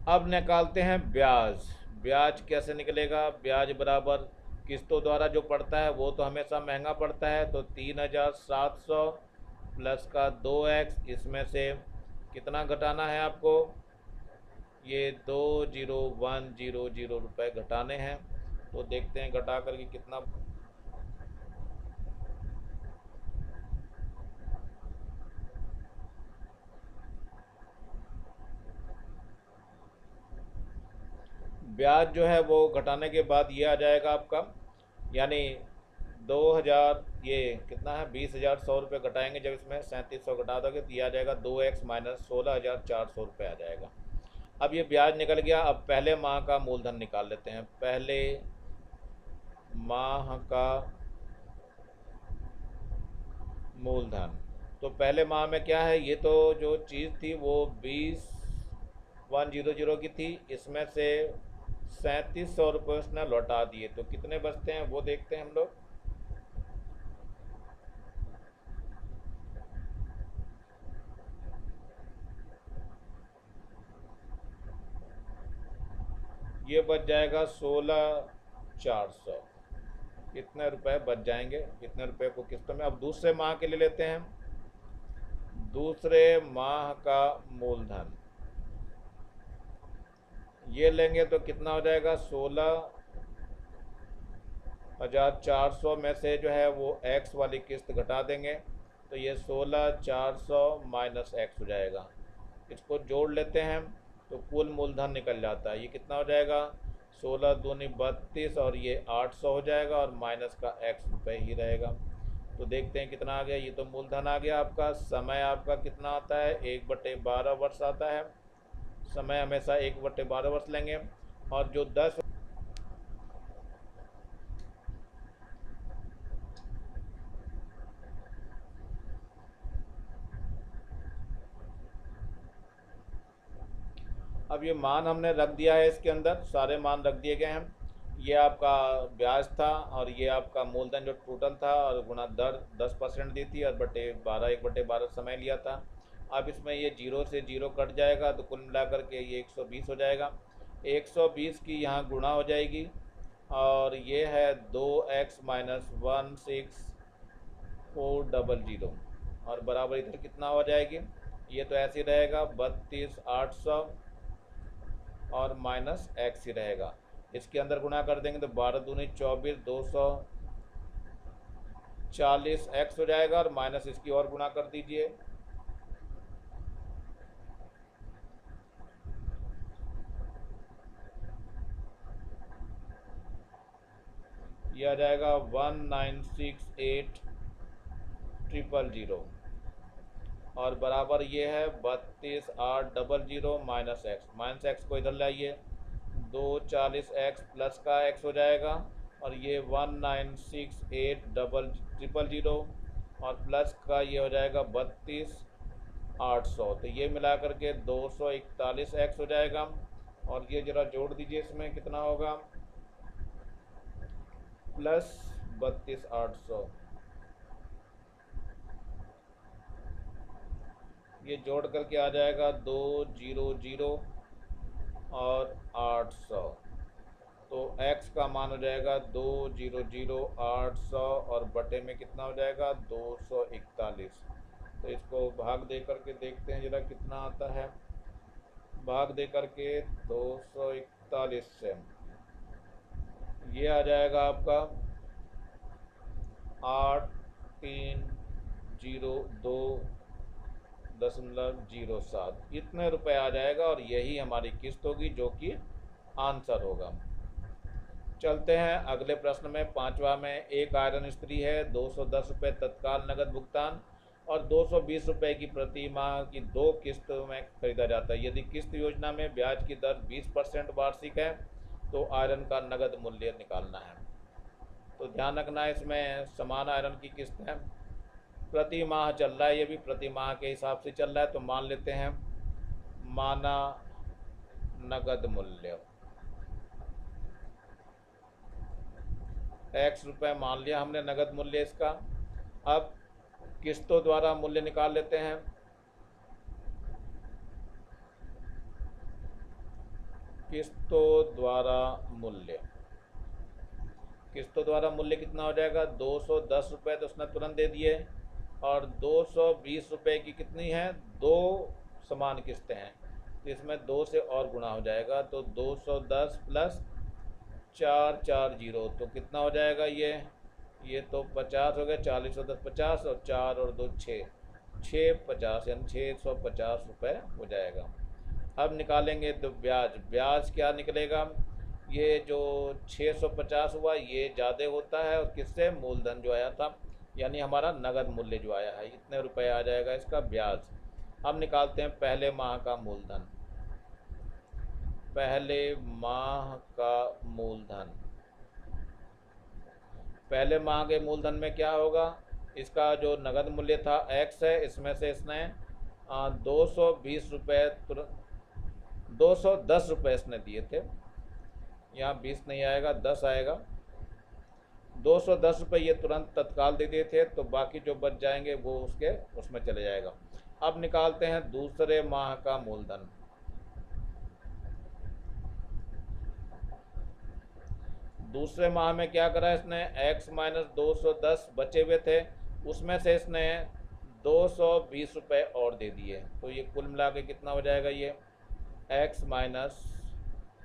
अब निकालते हैं ब्याज। ब्याज कैसे निकलेगा, ब्याज बराबर किस्तों द्वारा जो पड़ता है वो तो हमेशा महंगा पड़ता है, तो 3700 प्लस का 2x, इसमें से कितना घटाना है आपको, ये 20100 रुपये घटाने हैं, तो देखते हैं घटा करके कितना। ब्याज जो है वो घटाने के बाद ये आ जाएगा आपका, यानी 2000, ये कितना है 20,100 रुपये घटाएंगे, जब इसमें 3700 घटा दोगे तो ये आ जाएगा 2x माइनस 16,400 रुपये आ जाएगा। अब ये ब्याज निकल गया, अब पहले माह का मूलधन निकाल लेते हैं। पहले माह का मूलधन। तो पहले माह में क्या है, ये तो जो चीज़ थी वो 20,100 की थी, इसमें से 3700 रुपये उसने लौटा दिए, तो कितने बचते हैं वो देखते हैं हम लोग। ये बच जाएगा 16,400। इतने रुपए बच जाएंगे, इतने रुपए को किस्तों में। अब दूसरे माह के लिए लेते हैं। दूसरे माह का मूलधन ये लेंगे तो कितना हो जाएगा, 16,400 में से जो है वो एक्स वाली किस्त घटा देंगे, तो ये 16,400 माइनस एक्स हो जाएगा। इसको जोड़ लेते हैं तो कुल मूलधन निकल जाता है। ये कितना हो जाएगा, 16 दूनी 32 और ये 800 हो जाएगा, और माइनस का एक्स रुपये ही रहेगा। तो देखते हैं कितना आ गया। ये तो मूलधन आ गया आपका। समय आपका कितना आता है, 1/12 वर्ष आता है। समय हमेशा 1/12 वर्ष लेंगे। और जो 10, अब ये मान हमने रख दिया है, इसके अंदर सारे मान रख दिए गए हैं। ये आपका ब्याज था, और ये आपका मूलधन जो टोटल था, और गुणा दर 10% दी थी, और 1/12 समय लिया था। अब इसमें ये जीरो से जीरो कट जाएगा, तो कुल मिलाकर के ये 120 हो जाएगा। 120 की यहाँ गुणा हो जाएगी, और ये है 2x माइनस 16400, और बराबर इधर कितना हो जाएगी, ये तो ऐसे ही रहेगा 32,800 और माइनस एक्स ही रहेगा। इसके अंदर गुणा कर देंगे तो 12 दूनी 24, 240 एक्स हो जाएगा, और माइनस इसकी और गुणा कर दीजिए, ये आ जाएगा 1968,000 और बराबर ये है 32,800 माइनस एक्स को इधर लाइए, 240x प्लस का x हो जाएगा, और ये 1968,000 और प्लस का ये हो जाएगा 32,800, तो ये मिला करके 241x हो जाएगा। और ये ज़रा जोड़ दीजिए, इसमें कितना होगा, प्लस 32,800, ये जोड़ करके आ जाएगा 200 और 800, तो x का मान हो जाएगा 200,800 और बटे में कितना हो जाएगा 241। तो इसको भाग दे करके देखते हैं जरा कितना आता है। भाग दे करके 241 से ये आ जाएगा आपका 8302.07, इतने रुपए आ जाएगा, और यही हमारी किस्त होगी, जो कि आंसर होगा। चलते हैं अगले प्रश्न में, पांचवा में। एक आयरन स्त्री है, 210 रुपये तत्काल नगद भुगतान और 220 रुपये की प्रति माह की 2 किस्तों में खरीदा जाता है। यदि किस्त योजना में ब्याज की दर 20% वार्षिक है तो आयरन का नगद मूल्य निकालना है। तो ध्यान रखना है, इसमें समान आयरन की किस्त है, प्रति माह चल रहा है, ये भी प्रति माह के हिसाब से चल रहा है। तो मान लेते हैं माना नगद मूल्य x रुपये मान लिया हमने नगद मूल्य इसका। अब किस्तों द्वारा मूल्य निकाल लेते हैं। किस्तों द्वारा मूल्य, किस्तों द्वारा मूल्य कितना हो जाएगा, 210 रुपये तो उसने तुरंत दे दिए, और 220 रुपये की कितनी है, 2 समान किस्तें हैं, तो इसमें 2 से और गुणा हो जाएगा, तो 210 प्लस 440, तो कितना हो जाएगा, ये तो 50 हो गया, 40 और 10 50, और 4 और 2 6, 650 यानी 650 रुपये हो जाएगा। अब निकालेंगे तो ब्याज क्या निकलेगा, ये जो 650 हुआ ये ज़्यादा होता है, और किससे, मूलधन जो आया था, यानी हमारा नगद मूल्य जो आया है, इतने रुपए आ जाएगा इसका ब्याज। अब निकालते हैं पहले माह का मूलधन। पहले माह का मूलधन, पहले माह के मूलधन में क्या होगा, इसका जो नगद मूल्य था x है, इसमें से इसने 220 रुपये 210 रुपये इसने दिए थे। यहाँ 20 नहीं आएगा, 10 आएगा। 210 रुपये ये तुरंत तत्काल दे दिए थे, तो बाकी जो बच जाएंगे वो उसमें चले जाएगा। अब निकालते हैं दूसरे माह का मूलधन। दूसरे माह में क्या करा इसने, x माइनस 210 बचे हुए थे, उसमें से इसने 220 रुपये और दे दिए। तो ये कुल मिला के कितना हो जाएगा, ये x माइनस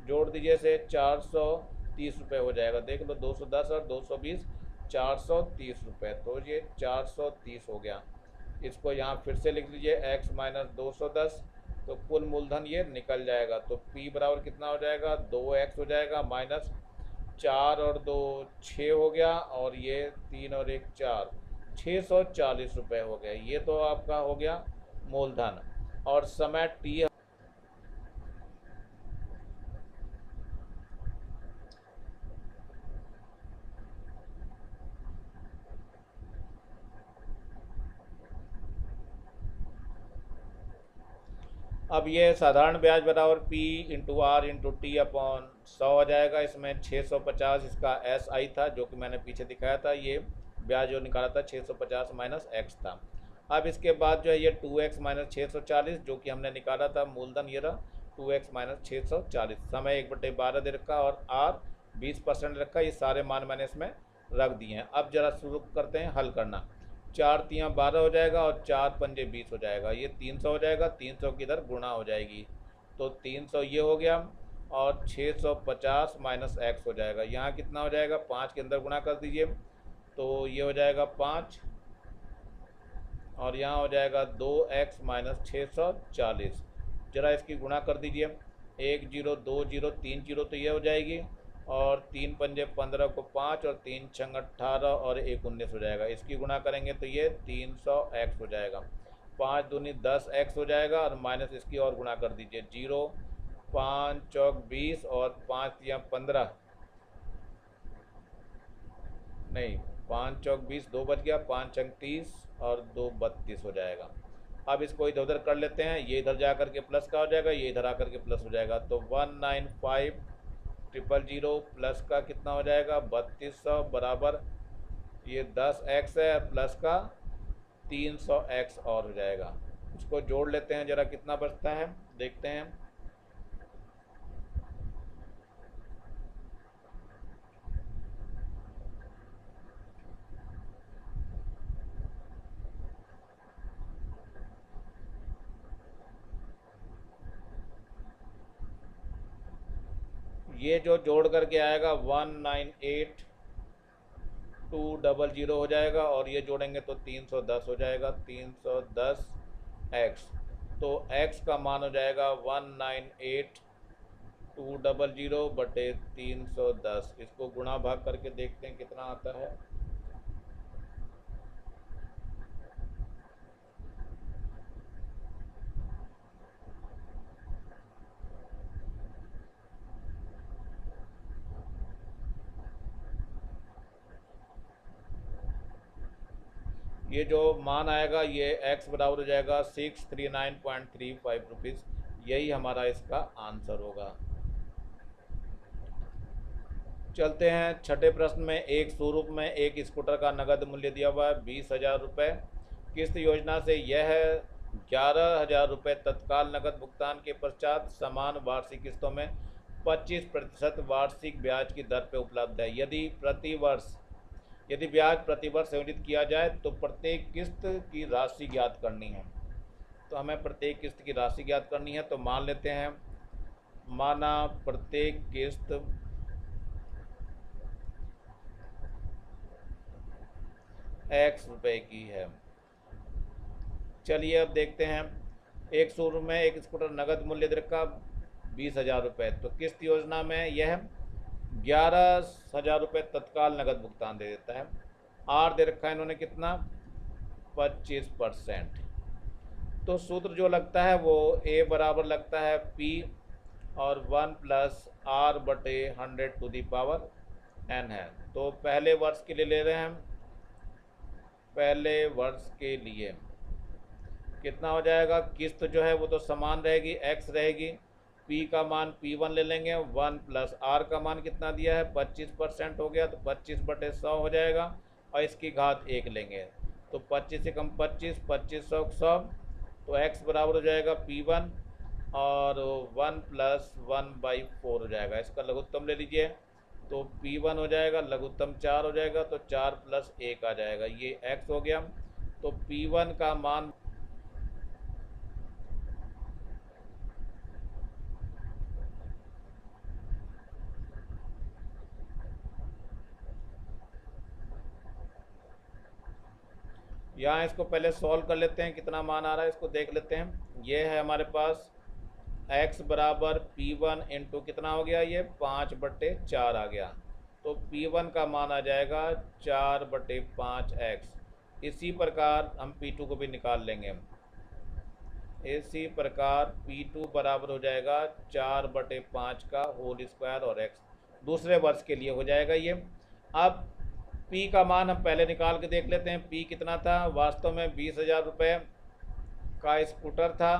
जोड़ दीजिए से 430 रुपये हो जाएगा। देख लो 210 और 220 430 रुपये, तो ये 430 हो गया। इसको यहाँ फिर से लिख लीजिए x माइनस 210, तो कुल मूलधन ये निकल जाएगा। तो p बराबर कितना हो जाएगा, 2x हो जाएगा, माइनस 4 और 2 6 हो गया, और ये 3 और 1 4, 640 रुपये हो गए। ये तो आपका हो गया मूलधन। और समय t अब ये साधारण ब्याज बराबर P into R into T upon 100 हो जाएगा। इसमें 650 इसका SI था, जो कि मैंने पीछे दिखाया था। ये ब्याज जो निकाला था 650 माइनस x था। अब इसके बाद जो है ये 2x माइनस 640, जो कि हमने निकाला था मूलधन, ये रहा 2x माइनस 640। समय 1/12 दे रखा, और R 20% रखा। ये सारे मान मैंने इसमें रख दिए हैं। अब जरा शुरू करते हैं हल करना। 4 तियाँ 12 हो जाएगा, और 4 पंजे 20 हो जाएगा। ये 300 हो जाएगा, 300 की इधर गुणा हो जाएगी, तो 300 ये हो गया, और 650 माइनस x हो जाएगा। यहाँ कितना हो जाएगा, 5 के अंदर गुणा कर दीजिए, तो ये हो जाएगा 5, और यहाँ हो जाएगा 2x माइनस 640। जरा इसकी गुणा कर दीजिए, 1 0 2 0 3 0, तो ये हो जाएगी, और 3 पंजे 15 को 5, और 3 छंग 18, और 1 19 हो जाएगा। इसकी गुणा करेंगे तो ये 300x हो जाएगा। 5 दूनी 10x हो जाएगा, और माइनस इसकी और गुणा कर दीजिए, 0 5 चौक 20, और 5 या 15 नहीं, 5 चौक 20, 2 बच गया, 5 छंग 30, और 2 32 हो जाएगा। अब इसको इधर उधर कर लेते हैं। ये इधर जा करके प्लस का हो जाएगा, ये इधर आकर के प्लस हो जाएगा, तो 195,000 प्लस का कितना हो जाएगा, 3200 बराबर ये 10x है, प्लस का 300x और हो जाएगा। इसको जोड़ लेते हैं, जरा कितना बचता है देखते हैं। ये जो जोड़ करके आएगा 198,200 हो जाएगा, और ये जोड़ेंगे तो 310 हो जाएगा, 310x। तो x का मान हो जाएगा 198,200 बटे 310। इसको गुणा भाग करके देखते हैं कितना आता है। ये जो मान आएगा, ये x बराबर हो जाएगा 639.35 रुपीज़। यही हमारा इसका आंसर होगा। चलते हैं छठे प्रश्न में। एक स्वरूप में एक स्कूटर का नगद मूल्य दिया हुआ है 20,000 रुपये। किस्त योजना से यह 11,000 रुपये तत्काल नगद भुगतान के पश्चात समान वार्षिक किस्तों में 25% वार्षिक ब्याज की दर पर उपलब्ध है। यदि ब्याज प्रतिवर्ष संयोजित किया जाए तो प्रत्येक किस्त की राशि ज्ञात करनी है। तो हमें प्रत्येक किस्त की राशि ज्ञात करनी है। तो मान लेते हैं, माना प्रत्येक किस्त x रुपये की है। चलिए अब देखते हैं। एक शोरूम में एक स्कूटर नगद मूल्य दर का 20,000 रुपये। तो किस्त योजना में यह 11,000 रुपये तत्काल नगद भुगतान दे देता है। आर दे रखा है इन्होंने कितना, 25%। तो सूत्र जो लगता है वो ए बराबर लगता है P और 1 प्लस R बटे 100 टू दी पावर n है। तो पहले वर्ष के लिए ले रहे हैं हम, पहले वर्ष के लिए कितना हो जाएगा, किस्त जो है वो तो समान रहेगी, x रहेगी, p का मान p1 ले लेंगे, 1 प्लस r का मान कितना दिया है 25% हो गया, तो 25/100 हो जाएगा, और इसकी घात 1 लेंगे, तो 25 से कम 25, 2500 तो x बराबर हो जाएगा p1 और 1 प्लस 1/4 हो जाएगा। इसका लघुत्तम ले लीजिए, तो p1 हो जाएगा, लघुत्तम 4 हो जाएगा, तो 4 प्लस 1 आ जाएगा, ये x हो गया। तो p1 का मान यहाँ इसको पहले सॉल्व कर लेते हैं, कितना मान आ रहा है इसको देख लेते हैं। ये है हमारे पास x बराबर p1 इंटू कितना हो गया, ये 5/4 आ गया, तो p1 का मान आ जाएगा 4/5x। इसी प्रकार हम p2 को भी निकाल लेंगे। इसी प्रकार p2 बराबर हो जाएगा 4/5 का होल स्क्वायर और x दूसरे वर्ष के लिए हो जाएगा ये। अब p का मान हम पहले निकाल के देख लेते हैं। p कितना था, वास्तव में 20,000 रुपये का स्कूटर था,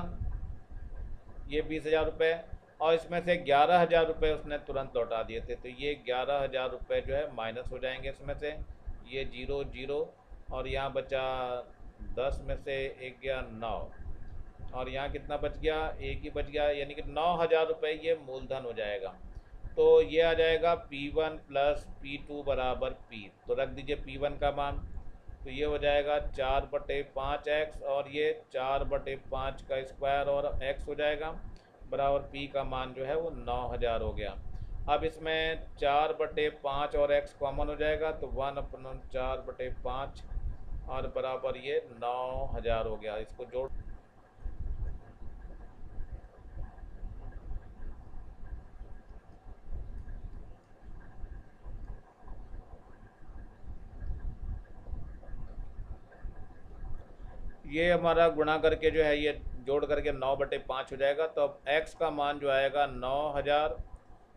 ये 20,000 रुपये, और इसमें से 11,000 रुपये उसने तुरंत लौटा दिए थे, तो ये 11,000 रुपये जो है माइनस हो जाएंगे इसमें से, ये 0 0, और यहाँ बचा 10 में से 1 गया 9, और यहाँ कितना बच गया, 1 ही बच गया, यानी कि 9,000 रुपये ये मूलधन हो जाएगा। तो ये आ जाएगा p1 प्लस p2 बराबर p, तो रख दीजिए p1 का मान, तो ये हो जाएगा 4/5x, और ये 4/5 का स्क्वायर और x हो जाएगा, बराबर p का मान जो है वो 9,000 हो गया। अब इसमें 4/5 और x कॉमन हो जाएगा, तो 1/4/5 और बराबर ये 9,000 हो गया। इसको जोड़ ये हमारा गुणा करके जो है ये जोड़ करके 9/5 हो जाएगा। तो अब x का मान जो आएगा 9,000,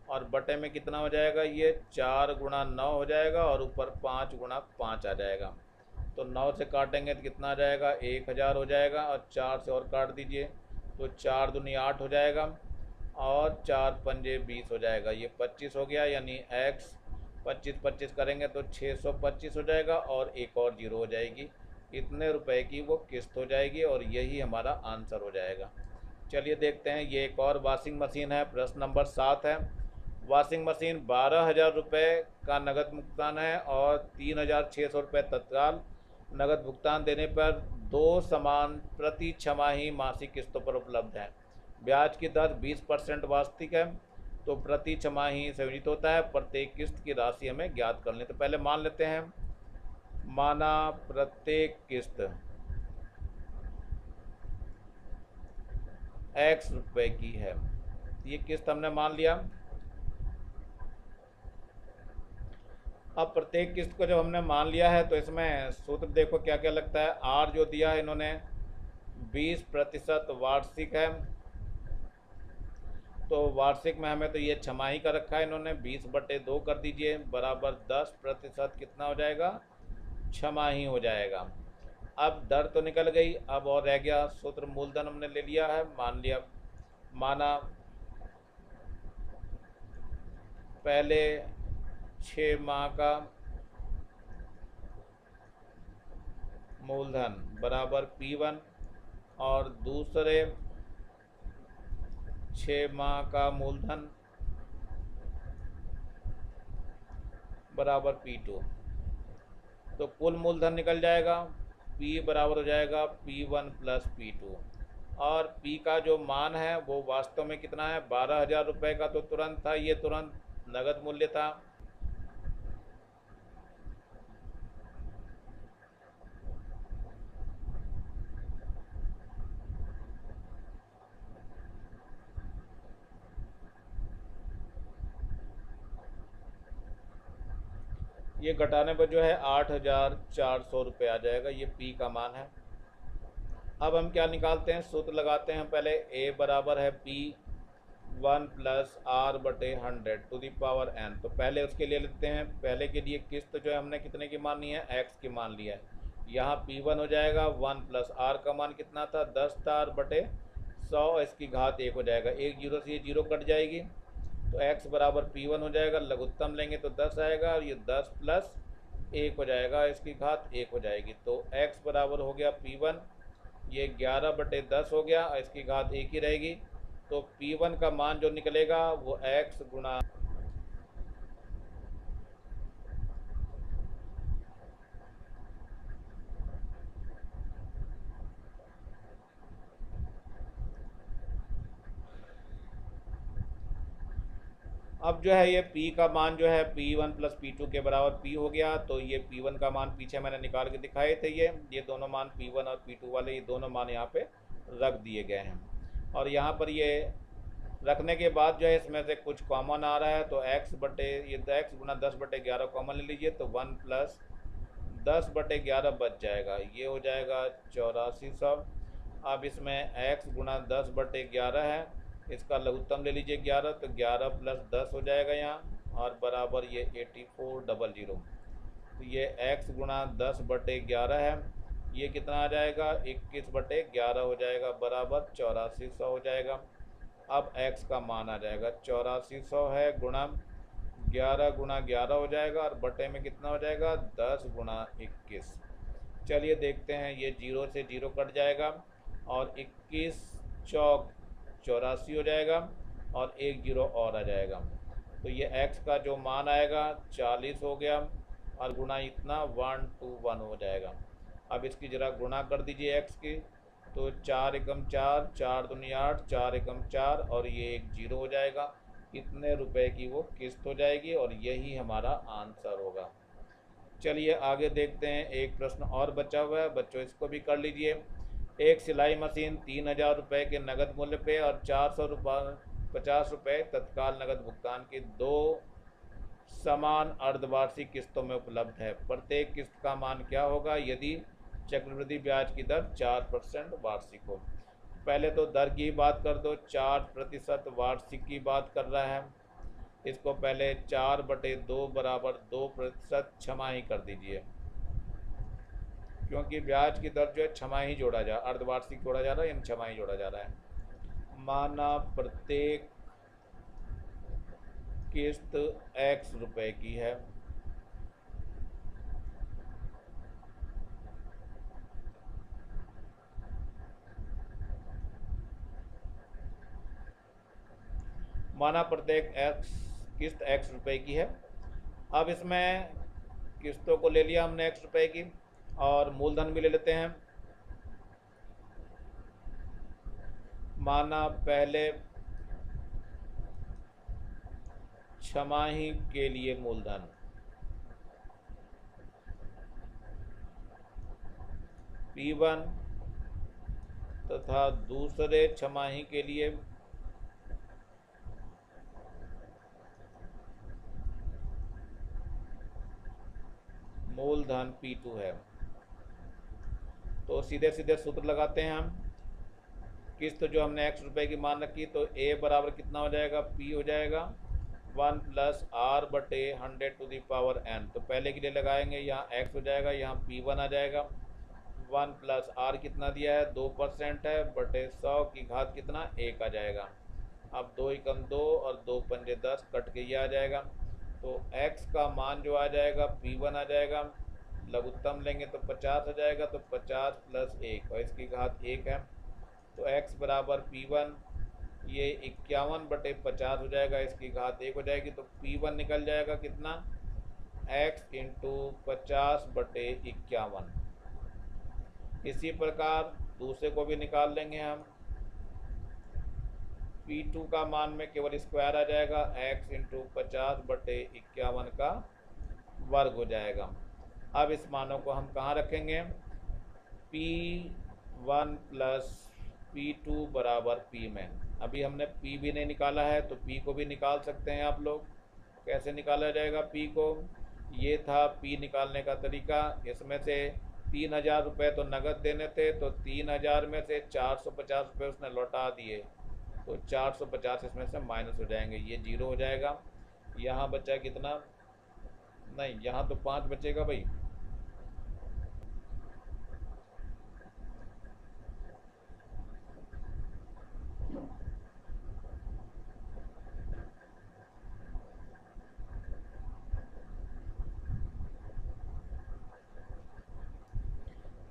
और बटे में कितना हो जाएगा, ये 4 गुणा 9 हो जाएगा, और ऊपर 5 गुणा 5 आ जाएगा। तो 9 से काटेंगे तो कितना आ जाएगा, 1,000 हो जाएगा, और 4 से और काट दीजिए तो 4 दूनी 8 हो जाएगा, और 4 पंजे 20 हो जाएगा, ये 25 हो गया, यानी x 25 करेंगे तो 625 हो जाएगा, और एक और 0 हो जाएगी, इतने रुपए की वो किस्त हो जाएगी, और यही हमारा आंसर हो जाएगा। चलिए देखते हैं, ये एक और वॉशिंग मशीन है, प्रश्न नंबर 7 है। वॉशिंग मशीन 12,000 रुपये का नगद भुगतान है, और 3,600 रुपये तत्काल नगद भुगतान देने पर 2 समान प्रति छमाही मासिक किस्तों पर उपलब्ध है। ब्याज की दर 20% वार्षिक है, तो प्रति छमाही संयोजित होता है, प्रत्येक किस्त की राशि हमें ज्ञात कर लें। तो पहले मान लेते हैं, माना प्रत्येक किस्त x रुपए की है, ये किस्त हमने मान लिया। अब प्रत्येक किस्त को जब हमने मान लिया है, तो इसमें सूत्र देखो क्या क्या लगता है। r जो दिया है इन्होंने 20% वार्षिक है, तो वार्षिक में हमें तो ये छमाही का रखा है इन्होंने, 20/2 कर दीजिए, बराबर 10% कितना हो जाएगा, छमाही हो जाएगा। अब दर तो निकल गई, अब और रह गया सूत्र, मूलधन हमने ले लिया है, मान लिया, माना पहले 6 माह का मूलधन बराबर p1, और दूसरे 6 माह का मूलधन बराबर p2, तो कुल मूलधन निकल जाएगा, p बराबर हो जाएगा p1 प्लस p2, और p का जो मान है वो वास्तव में कितना है, 12,000 रुपये का तो तुरंत था, ये तुरंत नगद मूल्य था। ये घटाने पर जो है 8,400 रुपये आ जाएगा, ये p का मान है। अब हम क्या निकालते हैं, सूत्र लगाते हैं पहले, a बराबर है p1 plus r/100 to the power n। तो पहले उसके लिए लेते हैं, पहले के लिए किस्त जो है हमने कितने की मानी है, x की मान लिया है, यहाँ P1 हो जाएगा 1 प्लस R का मान कितना था 10 था, R बटे 100 इसकी घात 1 हो जाएगा। एक जीरो से ये जीरो कट जाएगी तो x बराबर P1 हो जाएगा, लघुत्तम लेंगे तो 10 आएगा और ये 10 प्लस 1 हो जाएगा, इसकी घात 1 हो जाएगी। तो x बराबर हो गया P1, ये 11 बटे 10 हो गया, इसकी घात 1 ही रहेगी। तो P1 का मान जो निकलेगा वो x गुणा अब जो है ये P का मान जो है P1 प्लस P2 के बराबर P हो गया। तो ये P1 का मान पीछे मैंने निकाल के दिखाए थे, ये दोनों मान P1 और P2 वाले, ये दोनों मान यहाँ पे रख दिए गए हैं। और यहाँ पर ये रखने के बाद जो है इसमें से कुछ कॉमन आ रहा है, तो x बटे ये x गुना 10 बटे 11 कॉमन ले लीजिए, तो 1 प्लस 10 बटे 11 बच जाएगा, ये हो जाएगा 8400। अब इसमें x गुना 10 बटे 11 है, इसका लघुत्तम ले लीजिए 11, तो 11 प्लस 10 हो जाएगा यहाँ, और बराबर ये 8400। तो ये x गुना 10 बटे 11 है, ये कितना आ जाएगा 21 बटे 11 हो जाएगा, बराबर 8400 हो जाएगा। अब x का मान आ जाएगा 8400 है, गुणा 11 गुना 11 हो जाएगा, और बटे में कितना हो जाएगा 10 गुना 21। चलिए देखते हैं, ये जीरो से जीरो कट जाएगा और 21 चौक 84 हो जाएगा और एक जीरो और आ जाएगा। तो ये x का जो मान आएगा 40 हो गया, और गुना इतना 121 हो जाएगा। अब इसकी ज़रा गुणा कर दीजिए x की, तो 4 एकम 4, 4 दूनी 8, 4 एकम 4, और ये एक जीरो हो जाएगा। इतने रुपए की वो किस्त हो जाएगी और यही हमारा आंसर होगा। चलिए आगे देखते हैं, एक प्रश्न और बचा हुआ है, बच्चों इसको भी कर लीजिए। एक सिलाई मशीन 3000 रुपये के नगद मूल्य पे और 450 रुपये तत्काल नगद भुगतान की दो समान अर्धवार्षिक किस्तों में उपलब्ध है। प्रत्येक किस्त का मान क्या होगा यदि चक्रवृद्धि ब्याज की दर 4% वार्षिक हो। पहले तो दर की बात कर दो, 4% वार्षिक की बात कर रहा है, इसको पहले 4/2 बराबर 2% छमाही कर दीजिए, क्योंकि ब्याज की दर जो है छमाही जोड़ा जा, अर्धवार्षिक जोड़ा जा रहा है, यानी छमाही जोड़ा जा रहा है। माना प्रत्येक किस्त x रुपए की है, माना प्रत्येक किस्त x रुपए की है। अब इसमें किस्तों को ले लिया हमने x रुपए की, और मूलधन भी ले लेते हैं। माना पहले छमाही के लिए मूलधन P1 तथा दूसरे छमाही के लिए मूलधन P2 है। तो सीधे सीधे सूत्र लगाते हैं हम। किस्त जो हमने x रुपए की मान रखी, तो a बराबर कितना हो जाएगा, p हो जाएगा 1 प्लस r बटे 100 टू दी पावर n। तो पहले के लिए लगाएंगे, यहाँ x हो जाएगा, यहाँ P1 आ जाएगा। 1 प्लस r कितना दिया है 2% है, बटे 100 की घात कितना 1 आ जाएगा। अब 2 एकम 2 और 2 पंजे 10, कट के ये आ जाएगा। तो x का मान जो आ जाएगा P1 आ जाएगा, लघुत्तम लेंगे तो 50 आ जाएगा, तो 50 प्लस 1 और इसकी घात 1 है। तो x बराबर P1 ये 51/50 हो जाएगा, इसकी घात 1 हो जाएगी। तो P1 निकल जाएगा कितना, x इंटू 50/51। इसी प्रकार दूसरे को भी निकाल लेंगे हम। P2 का मान में केवल स्क्वायर आ जाएगा, x इंटू 50/51 का वर्ग हो जाएगा। अब इस मानों को हम कहाँ रखेंगे, P1 प्लस P2 बराबर P में। अभी हमने P भी नहीं निकाला है, तो P को भी निकाल सकते हैं आप लोग। कैसे निकाला जाएगा P को, ये था P निकालने का तरीका। इसमें से 3000 रुपये तो नगद देने थे, तो 3000 में से 450 रुपये उसने लौटा दिए, तो 450 इसमें से माइनस हो जाएंगे, ये जीरो हो जाएगा। यहाँ बचा कितना, नहीं यहाँ तो 5 बचेगा भाई,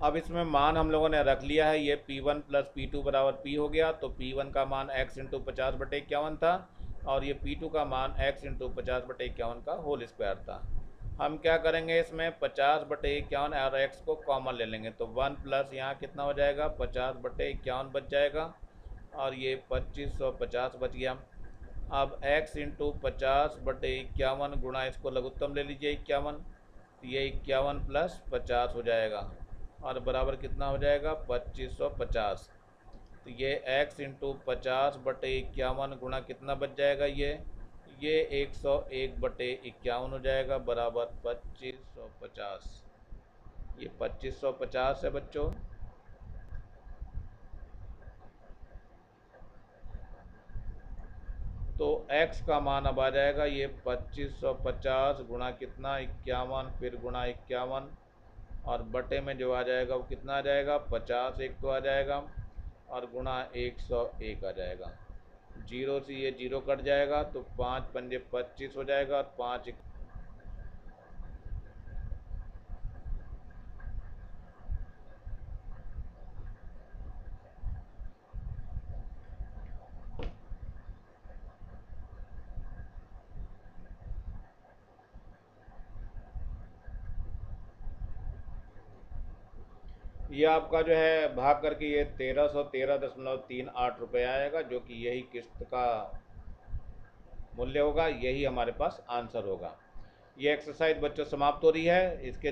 अब इसमें मान हम लोगों ने रख लिया है, ये P1 प्लस P2 बराबर P हो गया, तो P1 का मान x इंटू 50/51 था और ये P2 का मान x इंटू 50/51 का होल स्क्वायर था। हम क्या करेंगे, इसमें 50/51 और x को कॉमन ले लेंगे, तो 1 प्लस यहाँ कितना हो जाएगा 50/51 बच जाएगा और ये 2550 बच गया। अब x इंटू 50/51 गुणा इसको लघुत्तम ले लीजिए 51, ये 51 प्लस 50 हो जाएगा और बराबर कितना हो जाएगा 2550। तो ये x इंटू 50/51 गुणा कितना बच जाएगा, ये 101/51 हो जाएगा बराबर 2550। ये 2550 है बच्चों। तो x का मान अब आ जाएगा ये 2550 गुणा कितना 51, फिर गुणा 51 और बटे में जो आ जाएगा वो कितना आ जाएगा 50, एक तो आ जाएगा और गुणा 101 आ जाएगा। जीरो से ये जीरो कट जाएगा तो 5 पंजे 25 हो जाएगा और 5 ये आपका जो है भाग करके ये 1313.38 आएगा, जो कि यही किस्त का मूल्य होगा, यही हमारे पास आंसर होगा। ये एक्सरसाइज बच्चों समाप्त हो रही है। इसके